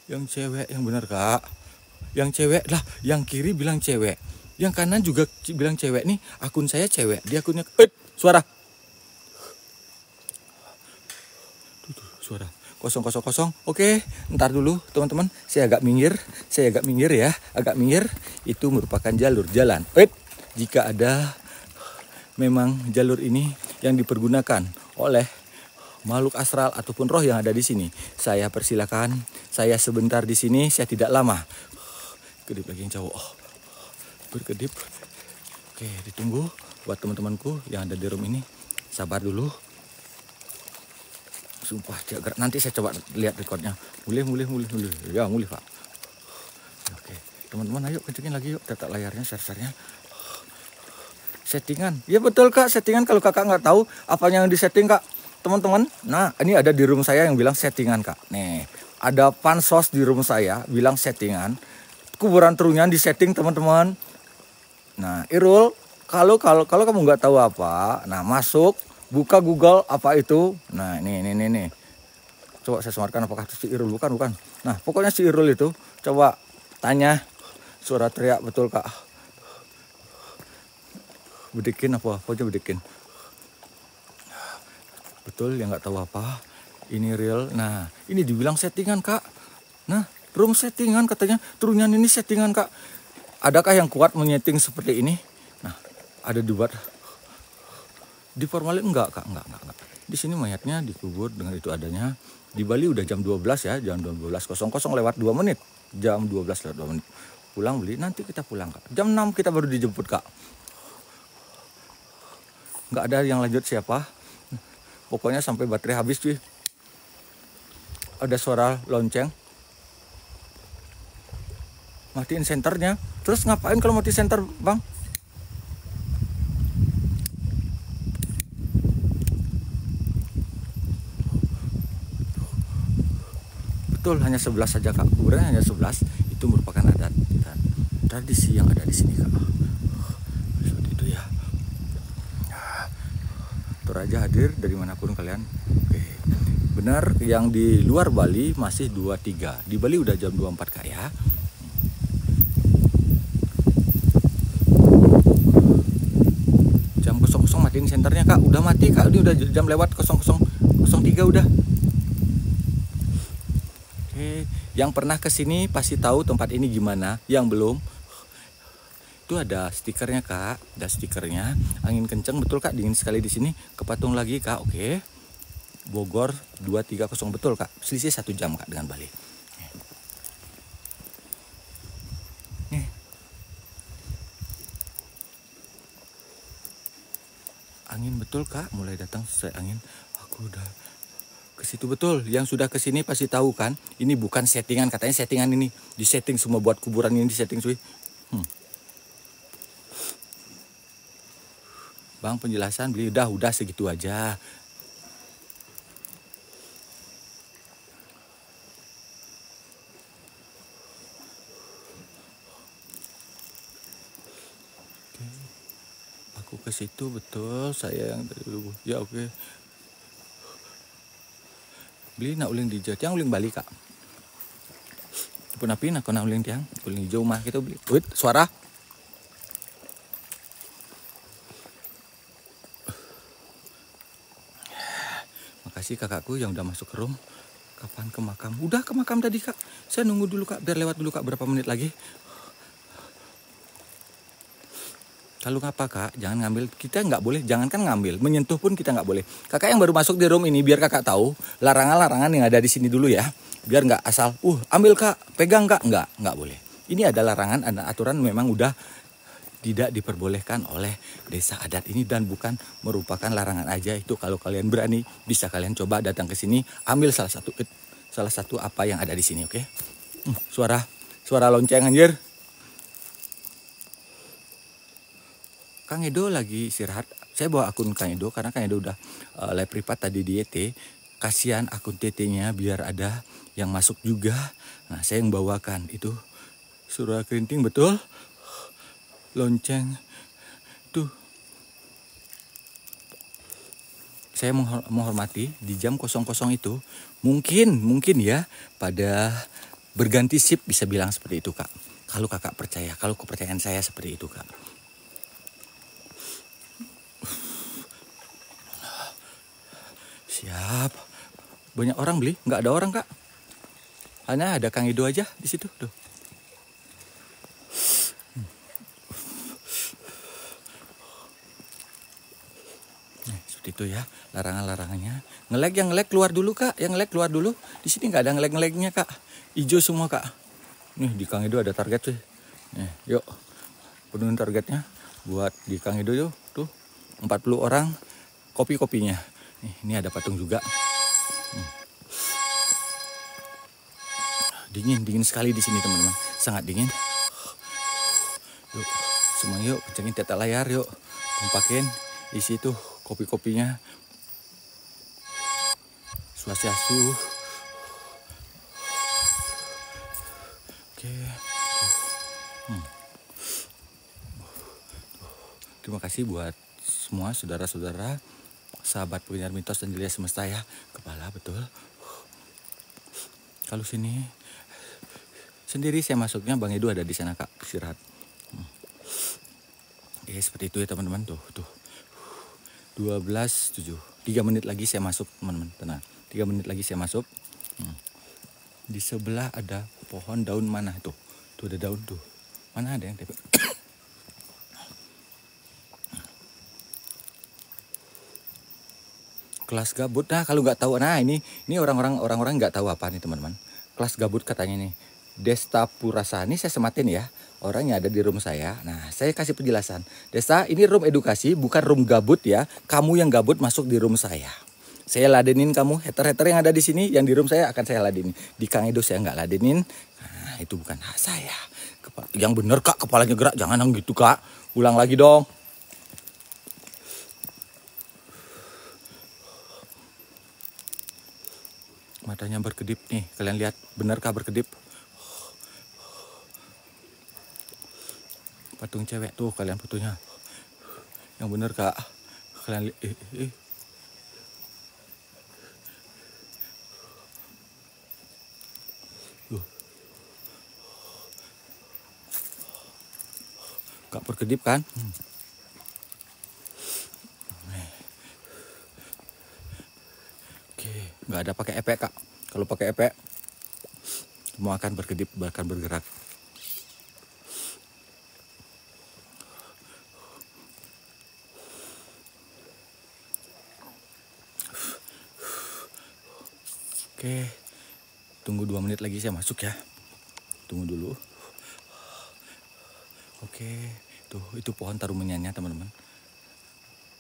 Yang cewek, yang benar kak. Yang cewek lah, yang kiri bilang cewek. Yang kanan juga bilang cewek nih. Akun saya cewek, dia akunnya. Suara. Suara. 000. Oke, ntar dulu teman-teman. Saya agak minggir ya. Agak minggir. Itu merupakan jalur jalan. Jika ada memang jalur ini yang dipergunakan oleh makhluk astral ataupun roh yang ada di sini, saya persilakan. Saya sebentar di sini, saya tidak lama. Kedip lagi yang cowok. Berkedip. Oke, ditunggu buat teman-temanku yang ada di room ini. Sabar dulu. Sumpah, nanti saya coba lihat rekodnya. Mulai. Ya, mulai Pak. Oke, teman-teman ayo kencengin lagi yuk tata layarnya, share-nya. Settingan. Ya betul kak, settingan. Kalau kakak nggak tahu apa yang disetting kak, teman-teman. Nah, ini ada di room saya yang bilang settingan kak. Nih, ada pansos di room saya bilang settingan. Kuburan Trunyan di setting teman-teman. Nah, Irul, kalau kamu nggak tahu apa, nah masuk, buka Google apa itu. Nah, ini. Coba saya semarkan apakah itu si Irul, bukan. Nah, pokoknya si Irul itu coba tanya suara teriak betul kak. Bedekin apa aja bedekin. Betul yang nggak tahu apa. Ini real. Nah, ini dibilang settingan kak. Nah, room settingan katanya. Trunyan ini settingan kak. Adakah yang kuat menyeting seperti ini? Nah, ada dibuat di formalin enggak kak, enggak. Di sini mayatnya dikubur dengan itu adanya. Di Bali udah jam 12 ya, jam 12.00 lewat 2 menit. Jam 12 lewat 2 menit. Pulang beli, nanti kita pulang kak. Jam 6 kita baru dijemput kak. Enggak ada yang lanjut siapa. Pokoknya sampai baterai habis cuy. Ada suara lonceng. Matiin senternya. Terus ngapain kalau mati senter bang? Betul, hanya 11 saja kak. Kuburan hanya 11. Itu merupakan adat dan tradisi yang ada di sini kak. Seperti itu ya. Toraja hadir dari manapun kalian. Oke. Benar, yang di luar Bali masih 23. Di Bali udah jam 24 Kak ya. Jam 00 matiin senternya Kak. Udah mati Kak, ini udah jam lewat 00:03 udah. Oke, yang pernah kesini pasti tahu tempat ini gimana. Yang belum, itu ada stikernya Kak, ada stikernya. Angin kenceng betul Kak, dingin sekali di sini. Ke Patung lagi Kak, oke. Bogor 230 betul Kak, selisih 1 jam Kak dengan Bali. Nih. Angin betul Kak, mulai datang selesai angin. Aku udah ke situ betul. Yang sudah ke sini pasti tahu kan, ini bukan settingan, katanya settingan ini. Di setting semua buat kuburan ini di setting cuy. Bang penjelasan beli udah segitu aja. Oke. Aku ke situ betul, saya yang dari dulu. Ya oke. Beli nak uling di Jatiang uling Bali Kak. Punapi nak kena uling tiang, uling hijau mah gitu beli. Wait, suara. Makasih kakakku yang udah masuk ke room. Kapan ke makam? Udah ke makam tadi Kak. Saya nunggu dulu Kak, biar lewat dulu Kak, berapa menit lagi. Kalau ngapa Kak, jangan ngambil, kita nggak boleh, jangankan ngambil, menyentuh pun kita nggak boleh. Kakak yang baru masuk di room ini, biar kakak tahu larangan-larangan yang ada di sini dulu ya. Biar nggak asal, ambil Kak, pegang Kak, nggak boleh. Ini ada larangan, ada aturan memang udah tidak diperbolehkan oleh desa adat ini dan bukan merupakan larangan aja. Itu kalau kalian berani, bisa kalian coba datang ke sini, ambil salah satu apa yang ada di sini, oke? Suara lonceng anjir. Kang Edo lagi istirahat. Saya bawa akun Kang Edo karena Kang Edo udah live privat tadi di YT. Kasihan akun TT-nya biar ada yang masuk juga. Nah, saya yang bawakan itu. Suara kerinting betul. Lonceng. Tuh. Saya menghormati di jam 00 itu. Mungkin ya pada berganti shift bisa bilang seperti itu Kak. Kalau kakak percaya, kalau kepercayaan saya seperti itu Kak. Siap. Banyak orang beli, nggak ada orang Kak. Hanya ada Kang Edo aja di situ tuh. Nah, seperti itu ya larangan-larangannya. Yang ngelag keluar dulu Kak, yang ngelag keluar dulu. Di sini nggak ada ngelag-ngelagnya Kak. Hijau semua Kak. Nih di Kang Edo ada target sih. Nih, yuk penuhin targetnya buat di Kang Edo yuk tuh 40 orang kopinya. Ini ada patung juga. Dingin sekali di sini teman-teman, sangat dingin. Yuk, semua yuk kencengin teta layar yuk, kompakin isi tuh kopinya. Swastiastu. Oke. Terima kasih buat semua saudara-saudara, sahabat penyiar mitos dan Jelia Semesta ya. Kepala betul. Kalau sini sendiri saya masuknya Bang Edo ada di sana Kak, istirahat. Oke, seperti itu ya teman-teman tuh. 12:07. 3 menit lagi saya masuk teman-teman, tenang. 3 menit lagi saya masuk. Di sebelah ada pohon daun mana tuh? Tuh ada daun tuh. Mana ada yang TP? Kelas gabut. Nah, kalau nggak tahu, nah ini orang-orang nggak tahu apa nih teman-teman. Kelas gabut katanya nih. Desta Purasani saya sematin ya. Orang yang ada di room saya. Nah, saya kasih penjelasan. Desta, ini room edukasi, bukan room gabut ya. Kamu yang gabut masuk di room saya. Saya ladenin kamu, hater-hater yang ada di sini, yang di room saya akan saya ladenin. Di Kang Edo saya nggak ladenin. Nah, itu bukan hak saya. Yang bener Kak, kepalanya gerak. Jangan yang gitu Kak. Ulang lagi dong. Matanya berkedip nih, kalian lihat, benarkah berkedip? Patung cewek tuh, kalian fotonya. Yang bener Kak, kalian lihat. Gak berkedip kan? Oke, nggak ada pakai epek Kak. Kalau pakai epek, semua akan berkedip, bahkan bergerak. Oke, tunggu 2 menit lagi saya masuk ya. Tunggu dulu. Oke, tuh itu pohon tarumenyannya teman-teman.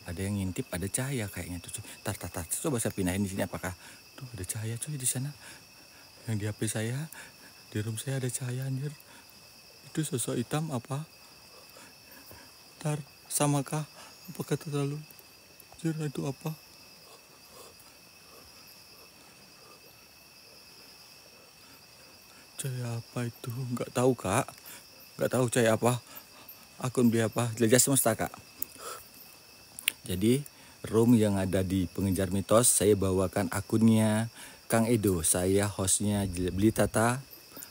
Ada yang ngintip, ada cahaya kayaknya tuh. Tar. Coba saya pindahin di sini apakah tuh ada cahaya cuy di sana. Yang di HP saya, di room saya ada cahaya anjir. Itu sosok hitam apa? Tar, samakah? Apakah terlalu? Anjir, itu apa? Cahaya apa itu? Nggak tahu Kak. Nggak tahu cahaya apa. Akun beli apa? Jelajah Semesta Kak. Jadi room yang ada di Pengejar Mitos saya bawakan akunnya Kang Edo. Saya hostnya Beli Tata,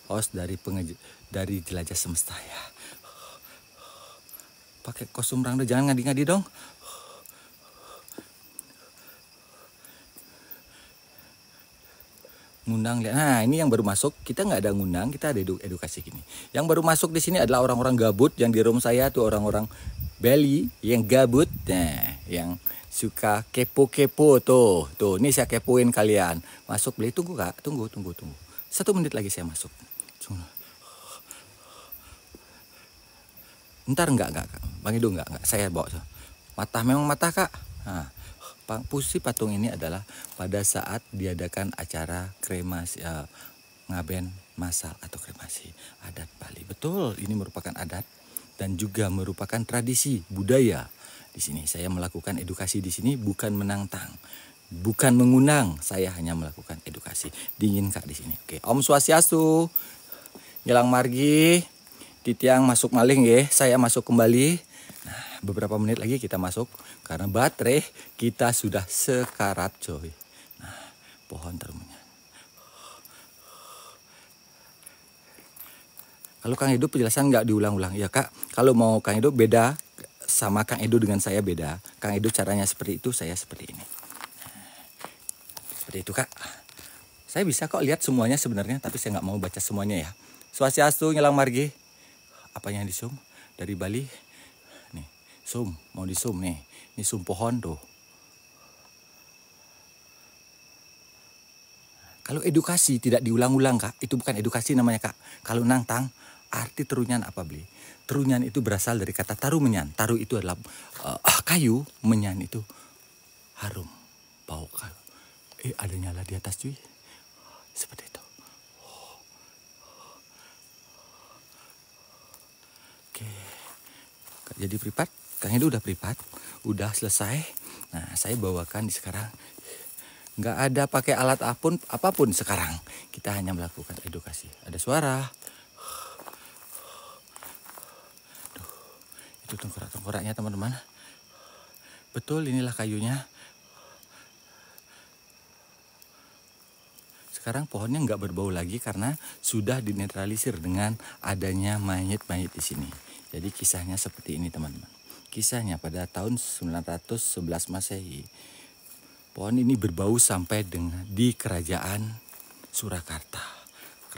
host dari Jelajah Semesta ya. Pakai kostum rangda, jangan ngadi-ngadi dong. Ngundang lihat. Nah, ini yang baru masuk. Kita nggak ada ngundang, kita ada edukasi gini. Yang baru masuk di sini adalah orang-orang gabut yang di room saya tuh orang-orang Bali yang gabut. Nah, yang suka kepo-kepo tuh. Tuh, ini saya kepoin kalian. Masuk Beli, tunggu Kak. Tunggu. 1 menit lagi saya masuk. Ntar enggak Kak. Bang Edo enggak. Saya bawa. Mata memang mata Kak. Nah, Pusi patung ini adalah pada saat diadakan acara kremasi ngaben masal atau kremasi adat Bali. Betul, ini merupakan adat dan juga merupakan tradisi budaya. Di sini saya melakukan edukasi di sini bukan menantang, bukan mengundang, saya hanya melakukan edukasi. Dingin Kak di sini. Oke, Om Swastiastu. Nyelang margi, titiang masuk maling ya, saya masuk kembali. Nah, beberapa menit lagi kita masuk karena baterai kita sudah sekarat coy. Nah, pohon terumnya. Kalau Kang Edo penjelasan nggak diulang-ulang ya Kak. Kalau mau Kang Edo beda sama Kang Edo dengan saya beda. Kang Edo caranya seperti itu, saya seperti ini. Seperti itu Kak. Saya bisa kok lihat semuanya sebenarnya, tapi saya nggak mau baca semuanya ya. Swastiastu nyelang margi. Apa yang di zoom dari Bali? Nih, zoom, mau di zoom nih. Ini zoom pohon tuh. Kalau edukasi tidak diulang-ulang Kak, itu bukan edukasi namanya Kak. Kalau nantang, arti terunyan apa Beli? Terunyan itu berasal dari kata taru menyan. Taru itu adalah kayu, menyan itu harum, bau kayu. Ada nyala di atas cuy. Seperti itu. Oke. Jadi privat, Kang Edo udah privat, udah selesai. Nah, saya bawakan di sekarang. Nggak ada pakai alat apapun sekarang. Kita hanya melakukan edukasi. Ada suara. Duh, itu tengkorak-tengkoraknya teman-teman. Betul, inilah kayunya. Sekarang pohonnya nggak berbau lagi karena sudah dinetralisir dengan adanya mayit-mayit di sini. Jadi kisahnya seperti ini teman-teman. Kisahnya pada tahun 911 Masehi. Pohon ini berbau sampai di kerajaan Surakarta.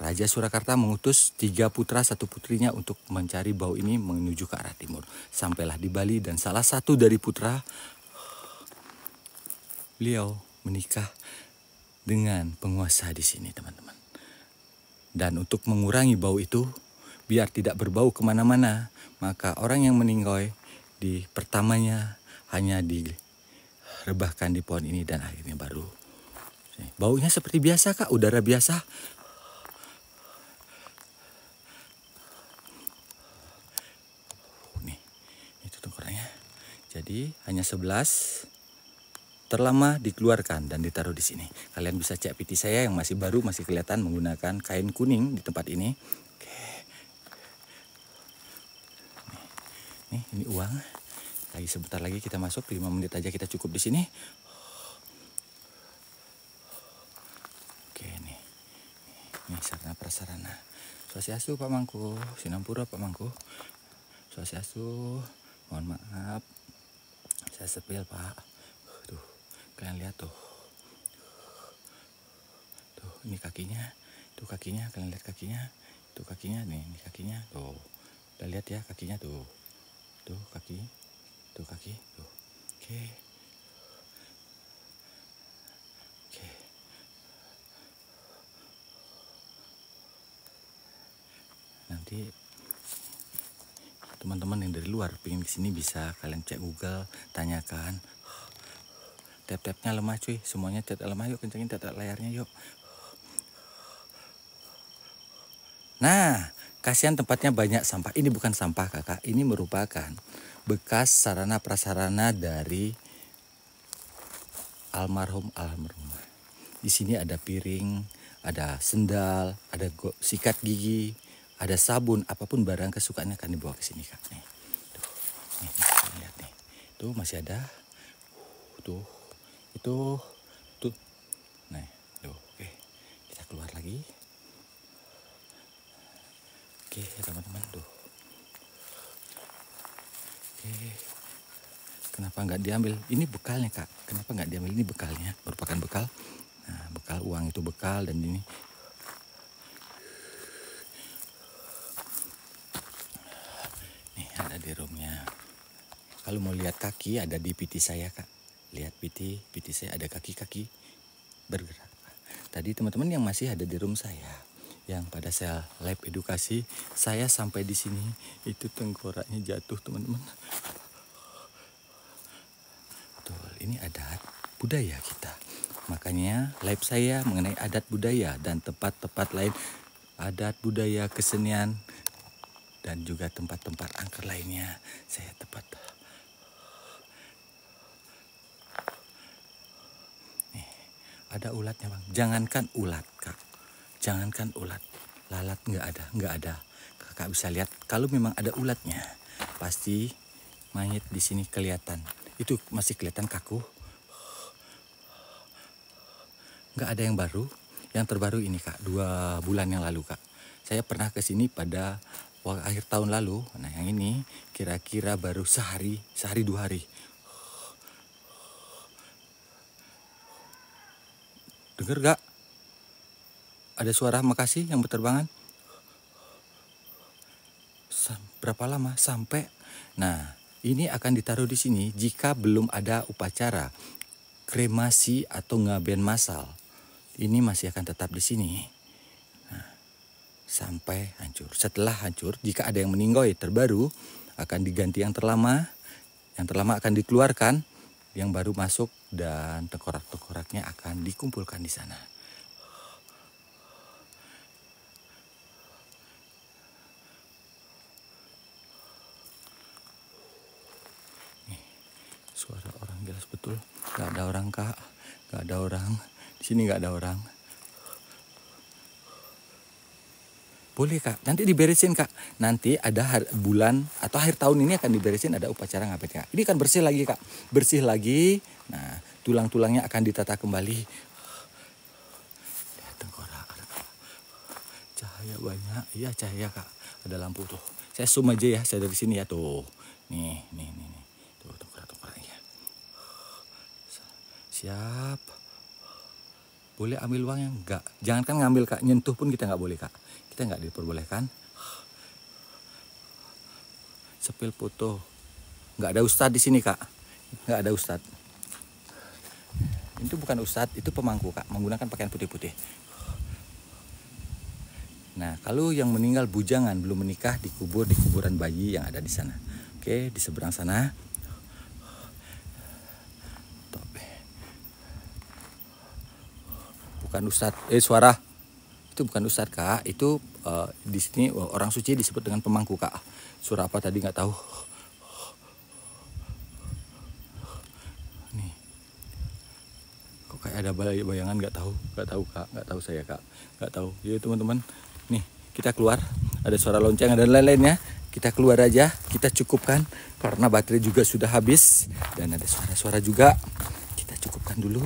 Raja Surakarta mengutus 3 putra 1 putrinya untuk mencari bau ini menuju ke arah timur. Sampailah di Bali dan salah satu dari putra beliau menikah dengan penguasa di sini teman-teman. Dan untuk mengurangi bau itu, biar tidak berbau kemana-mana, maka orang yang meninggal di pertamanya hanya direbahkan di pohon ini dan akhirnya baru. Baunya seperti biasa Kak, udara biasa. Nih, itu tengkoraknya. Jadi hanya 11. Terlama dikeluarkan dan ditaruh di sini. Kalian bisa cek PT saya yang masih baru, masih kelihatan menggunakan kain kuning di tempat ini. Oke. Nih, ini uang. Lagi sebentar lagi kita masuk, 5 menit aja kita cukup di sini. Oke, nih. Ini sarana prasarana. Swastiastu Pak Mangku, Sinampura Pak Mangku. Swastiastu. Mohon maaf, saya sepil Pak. Tuh, kalian lihat tuh. Tuh, ini kakinya. Tuh kakinya, kalian lihat kakinya. Tuh kakinya nih, ini kakinya. Tuh, udah lihat ya kakinya tuh. Tuh kaki. Tuh kaki. Tuh. Oke. Oke. Nanti teman-teman yang dari luar pengen kesini bisa kalian cek Google, tanyakan. Tap-tapnya lemah cuy, semuanya tap lemah, yuk kencengin tap layarnya yuk. Nah, kasihan tempatnya banyak sampah. Ini bukan sampah kakak, ini merupakan bekas sarana prasarana dari almarhumah. Di sini ada piring, ada sendal, ada sikat gigi, ada sabun, apapun barang kesukaannya akan dibawa ke sini kak. Nih, tuh, nih, lihat nih, tuh masih ada, tuh, itu, tuh, nah, tuh, oke, kita keluar lagi, oke teman-teman, tuh, oke, kenapa nggak diambil? Ini bekalnya kak, kenapa nggak diambil? Ini bekalnya, merupakan bekal, nah bekal uang itu bekal dan ini. Ada di roomnya. Kalau mau lihat kaki ada di PT saya kak. Lihat PT saya ada kaki-kaki bergerak. Tadi teman-teman yang masih ada di room saya, yang pada saya live edukasi, saya sampai di sini itu tengkoraknya jatuh teman-teman. Betul, ini adat budaya kita. Makanya live saya mengenai adat budaya dan tempat-tempat lain, adat budaya kesenian dan juga tempat-tempat angker lainnya saya tepat. Nih, ada ulatnya bang. Jangankan ulat kak, jangankan ulat, lalat nggak ada. Kakak bisa lihat kalau memang ada ulatnya, pasti mayat di sini kelihatan. Itu masih kelihatan kaku. Nggak ada yang baru. Yang terbaru ini kak, 2 bulan yang lalu kak. Saya pernah ke sini pada akhir tahun lalu. Nah yang ini kira-kira baru sehari 2 hari. Dengar gak? Ada suara makasih yang berterbangan. Berapa lama? Sampai. Nah ini akan ditaruh di sini jika belum ada upacara kremasi atau ngaben massal. Ini masih akan tetap di sini. Sampai hancur. Setelah hancur, jika ada yang meninggal terbaru akan diganti yang terlama akan dikeluarkan, yang baru masuk dan tengkorak-tengkoraknya akan dikumpulkan di sana. Nih, suara orang jelas betul. Gak ada orang kak, gak ada orang. Di sini gak ada orang. Boleh kak, nanti diberesin kak. Nanti ada bulan atau akhir tahun ini akan diberesin, ada upacara ngaben kak. Ini kan bersih lagi kak, bersih lagi. Nah tulang-tulangnya akan ditata kembali. Lihat tengkorak, cahaya banyak. Iya cahaya kak, ada lampu tuh. Saya zoom aja ya, saya dari sini ya tuh. Nih. Tuh tengkorak-tengkoraknya. Siap. Boleh ambil uangnya? Enggak. Jangankan ngambil kak, nyentuh pun kita nggak boleh kak. Kita nggak diperbolehkan. Sepil foto. Nggak ada ustadz di sini kak. Nggak ada ustadz. Itu bukan ustadz, itu pemangku kak. Menggunakan pakaian putih-putih. Nah kalau yang meninggal bujangan belum menikah dikubur di kuburan bayi yang ada di sana. Oke, di seberang sana. Bukan ustadz. Suara. Itu bukan ustadz kak, itu di sini orang suci disebut dengan pemangku kak. Surah apa tadi nggak tahu. Nih, kok kayak ada bayangan nggak tahu kak, nggak tahu saya kak, nggak tahu. Ya teman-teman, nih kita keluar. Ada suara lonceng dan lain-lainnya. Kita keluar aja, kita cukupkan karena baterai juga sudah habis dan ada suara-suara juga. Kita cukupkan dulu.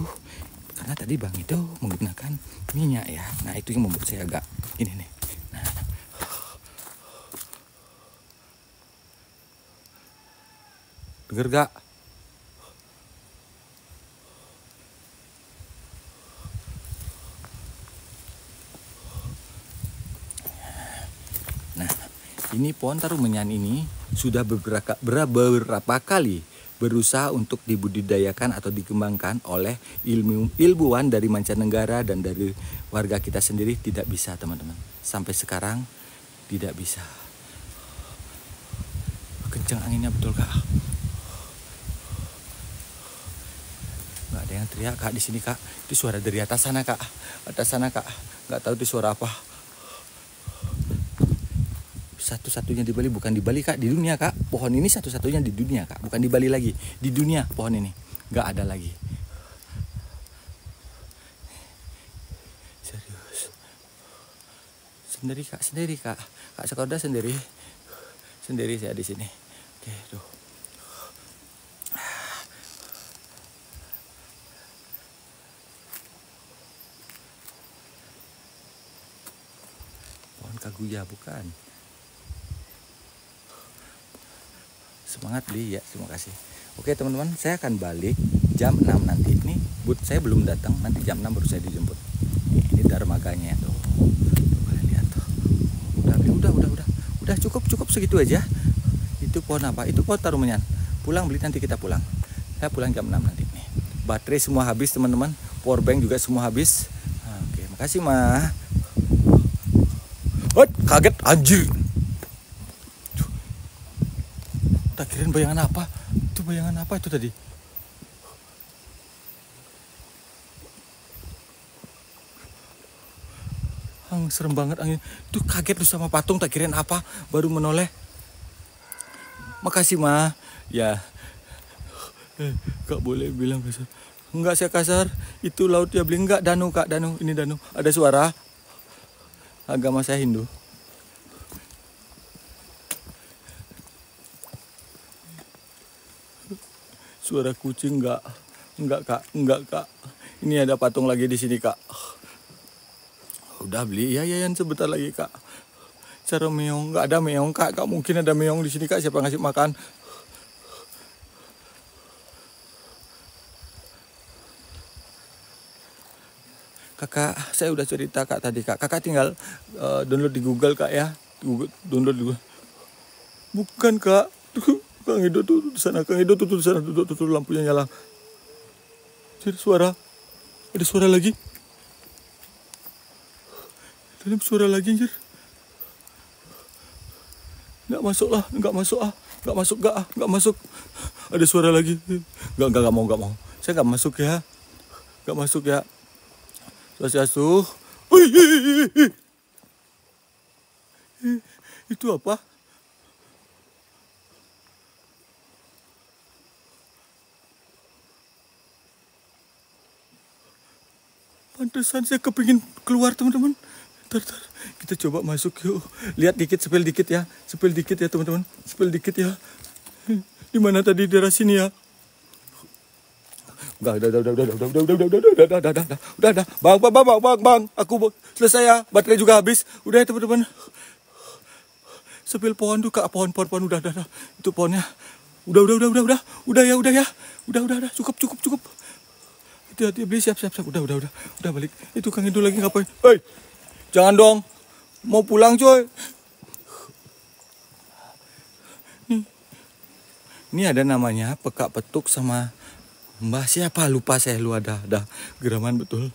Karena tadi bang itu menggunakan minyak ya. Nah itu yang membuat saya agak ini nih. Nah. Denger gak? Nah, ini pohon tarumenyan ini sudah beberapa kali berusaha untuk dibudidayakan atau dikembangkan oleh ilmuwan dari mancanegara dan dari warga kita sendiri, tidak bisa teman-teman. Sampai sekarang tidak bisa. Kencang anginnya betul kak. Nggak ada yang teriak kak di sini kak. Itu suara dari atas sana kak. Atas sana kak. Nggak tahu itu suara apa. Satu-satunya di Bali, bukan di Bali kak, di dunia kak. Pohon ini satu-satunya di dunia kak, bukan di Bali lagi, di dunia pohon ini nggak ada lagi. Serius. Sendiri kak. Kak Sekoda sendiri saya di sini. Oke, tuh. Pohon kaguya bukan. Semangat Bli ya, terima kasih. Oke teman-teman, saya akan balik jam 6 nanti. Ini but saya belum datang, nanti jam 6 baru saya dijemput. Ini dermaganya tuh. Tuh kalian lihat tuh. Udah cukup segitu aja. Itu pohon apa? Itu pohon tarumenyan. Pulang Bli, nanti kita pulang. Saya pulang jam 6 nanti nih. Baterai semua habis teman-teman. Power bank juga semua habis. Oke, makasih mah. Kaget anjir. Tak kirain bayangan apa? Itu bayangan apa itu tadi? Serem banget angin. Itu kaget lu sama patung, tak kirain apa, baru menoleh. Makasih mah. Ya. Gak boleh bilang kasar. Enggak saya kasar. Itu laut ya Bli. Enggak, danau kak, danau. Ini danau. Ada suara. Agama saya Hindu. Suara kucing enggak kak. Ini ada patung lagi di sini kak. Udah Bli, ya sebentar lagi kak. Cara meong, enggak ada meong kak. Gak mungkin ada meong di sini kak. Siapa ngasih makan? Kakak, saya udah cerita kak tadi kak. Kakak tinggal download di Google kak ya. Download di Google. Bukan kak. Kang Edo tuh di sana, Kang Edo tuh di sana, tuh lampunya nyala. Jadi ada suara lagi. Dalam suara lagi anjir. Nggak masuk. Ada suara lagi. Nggak mau. Saya nggak masuk ya. Swastiastu. Itu apa? Pantesan saya kepingin keluar teman-teman. Ntar. Kita coba masuk yuk. Lihat dikit, sepel dikit ya teman-teman. Sepel dikit ya. Di mana tadi daerah sini ya? Udah. Bang. Aku selesai ya. Baterai juga habis. Udah ya teman-teman. Sepil pohon tuh kak, pohon. Udah. Itu pohonnya. Udah ya. Udah. Cukup. Hati-hati Bli, siap. Udah balik. Itu Kang Edo lagi ngapain? Hei, jangan dong. Mau pulang coy. Ini ada namanya pekak petuk sama Mbah siapa lupa saya, lu ada geraman betul.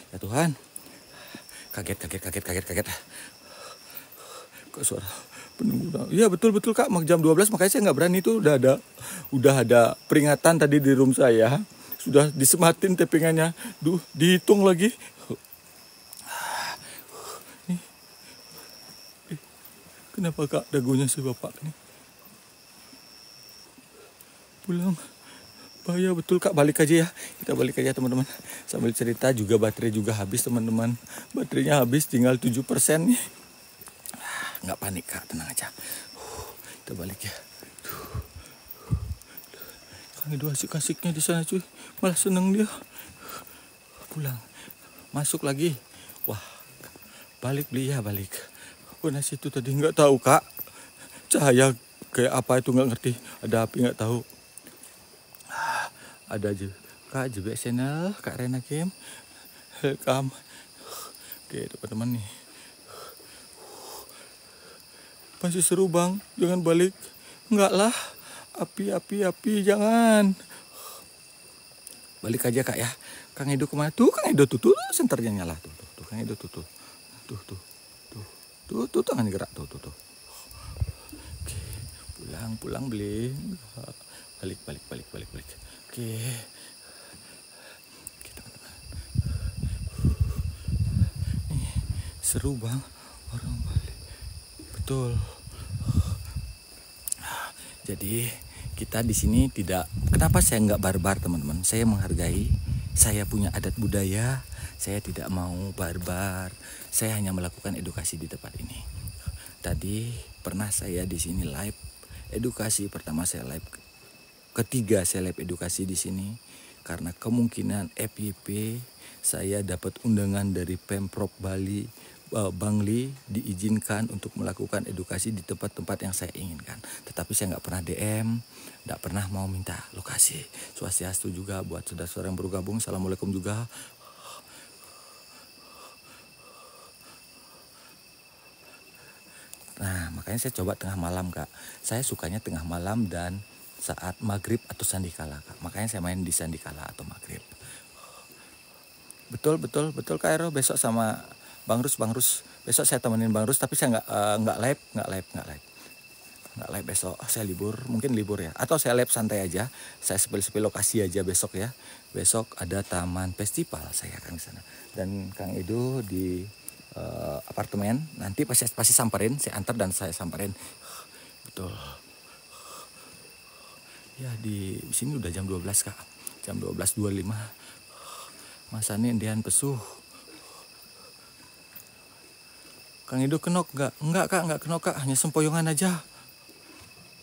Ya Tuhan. Kaget. Kok suara penunggu? Iya betul kak, jam 12 makanya saya nggak berani. Itu udah ada peringatan tadi di room saya, sudah disematin tappingannya, dihitung lagi. Kenapa kak dagunya si bapak nih? Pulang. Bahaya betul kak, balik aja ya. Kita balik aja teman-teman. Sambil cerita juga baterai juga habis teman-teman. Baterainya habis, tinggal 7% nih. Nggak panik kak, tenang aja. Kita balik ya. Kang Edo asik-asiknya di sana cuy. Malah seneng dia. Pulang. Masuk lagi. Wah. Balik Bli ya, balik. Mana situ tadi nggak tahu kak. Cahaya kayak apa itu nggak ngerti. Ada api nggak tahu. Ada aja Kak JBS channel Kak Rena Kim. Welcome. Oke teman-teman nih. Masih seru bang, jangan balik. Enggak lah, api, jangan. Balik aja kak ya. Kang Edo kemana? Tuh Kang Edo tuh senternya nyala tuh Kang Edo tuh. Tuh tangan gerak tuh. Oke, pulang beli. Balik. Oke. Teman-teman. Nih, seru bang, orang balik. Betul. Jadi kita di sini tidak. Kenapa saya nggak barbar teman-teman? Saya menghargai. Saya punya adat budaya. Saya tidak mau barbar. Saya hanya melakukan edukasi di tempat ini. Tadi pernah saya di sini live edukasi. Pertama saya live. Ketiga saya live edukasi di sini. Karena kemungkinan FYP saya dapat undangan dari Pemprov Bali. Bangli diizinkan untuk melakukan edukasi di tempat-tempat yang saya inginkan. Tetapi saya nggak pernah DM, nggak pernah mau minta lokasi. Swastiastu juga buat saudara-saudara yang baru gabung. Assalamualaikum juga. Nah makanya saya coba tengah malam kak. Saya sukanya tengah malam dan saat maghrib atau sandikala kak. Makanya saya main di sandikala atau maghrib. Betul Kak Ero. Besok sama Bang Rus, besok saya temenin Bang Rus, tapi saya nggak live besok. Saya mungkin libur ya, atau saya live santai aja. Saya sepil lokasi aja besok ya. Besok ada taman festival, saya akan ke sana. Dan Kang Edo di apartemen, nanti pasti samperin, saya antar dan saya samperin. Betul. Ya di sini udah jam 12 kak, jam 12.25. Masa nih Indian pesuh. Kang Edo kenok nggak? Enggak kak, nggak kenok kak, hanya sempoyongan aja.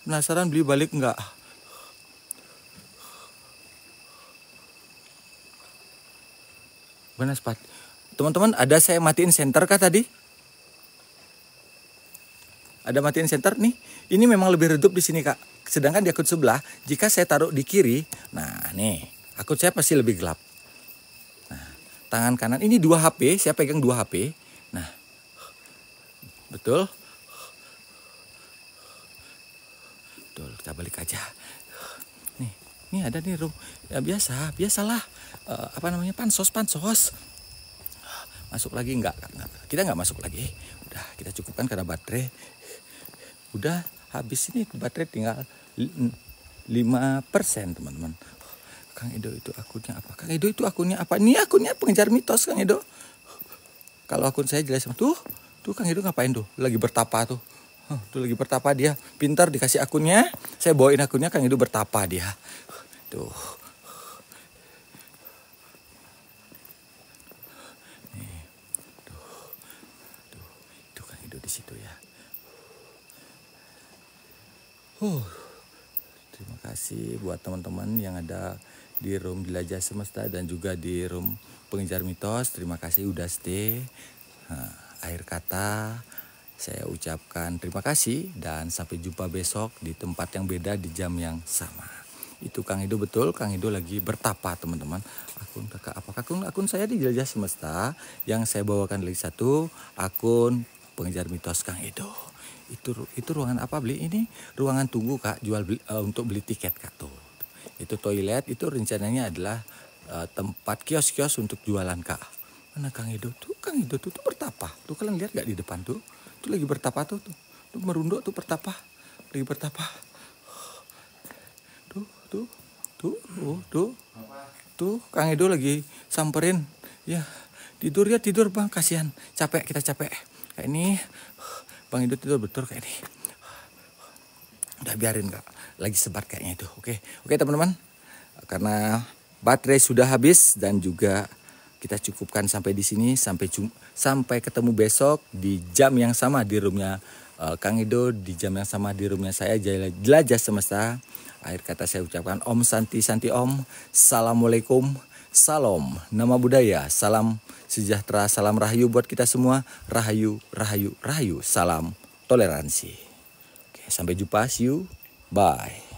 Penasaran beli balik nggak? Benar Spat. Teman-teman, ada saya matiin senter kak tadi? Ada matiin senter nih. Ini memang lebih redup di sini kak. Sedangkan di akun sebelah, jika saya taruh di kiri, nah nih, akun saya pasti lebih gelap. Nah, tangan kanan ini 2 HP, saya pegang 2 HP. Nah. Betul, kita balik aja. Nih ada nih room. Ya biasalah. Pansos. Masuk lagi enggak? Kita nggak masuk lagi. Udah kita cukupkan karena baterai. Udah habis ini baterai tinggal 5% teman-teman. Kang Edo itu akunnya apa? Ini akunnya pengejar mitos Kang Edo. Kalau akun saya jelas Tuh Kang Edo ngapain tuh? Lagi bertapa tuh. Tuh lagi bertapa dia. Pintar dikasih akunnya. Saya bawain akunnya Kang Edo bertapa dia. Tuh. Nih. Tuh. Itu Kang Edo di situ ya. Terima kasih buat teman-teman yang ada di room Jelajah Semesta dan juga di room Pengejar Mitos. Terima kasih udah stay. Akhir kata saya ucapkan terima kasih dan sampai jumpa besok di tempat yang beda di jam yang sama. Itu Kang Edo betul, Kang Edo lagi bertapa teman-teman. Akun saya di Jelajah Semesta yang saya bawakan lagi satu akun Pengejar Mitos Kang Edo. Itu ruangan apa beli? Ini ruangan tunggu kak, untuk beli tiket kak tuh. Itu toilet, itu rencananya adalah tempat kios-kios untuk jualan kak. Mana Kang Edo tuh? Kang Edo tuh bertapa. Tuh kalian lihat gak di depan tuh? Tuh lagi bertapa tuh. Tuh merunduk tuh bertapa. Lagi bertapa. Tuh Kang Edo lagi samperin. Ya, tidur Bang, kasihan. Kita capek. Kayak ini Bang Edo tidur betul kayak ini. Udah biarin kak. Lagi sebat kayaknya itu. Oke teman-teman. Karena baterai sudah habis dan juga kita cukupkan sampai di sini, sampai ketemu besok di jam yang sama di roomnya Kang Edo, di jam yang sama di roomnya saya Jelajah Semesta. Akhir kata saya ucapkan Om Santi Om. Assalamualaikum, salam nama budaya, salam sejahtera, salam rahayu buat kita semua. Rahayu, salam toleransi. Oke, Sampai jumpa, see you, bye.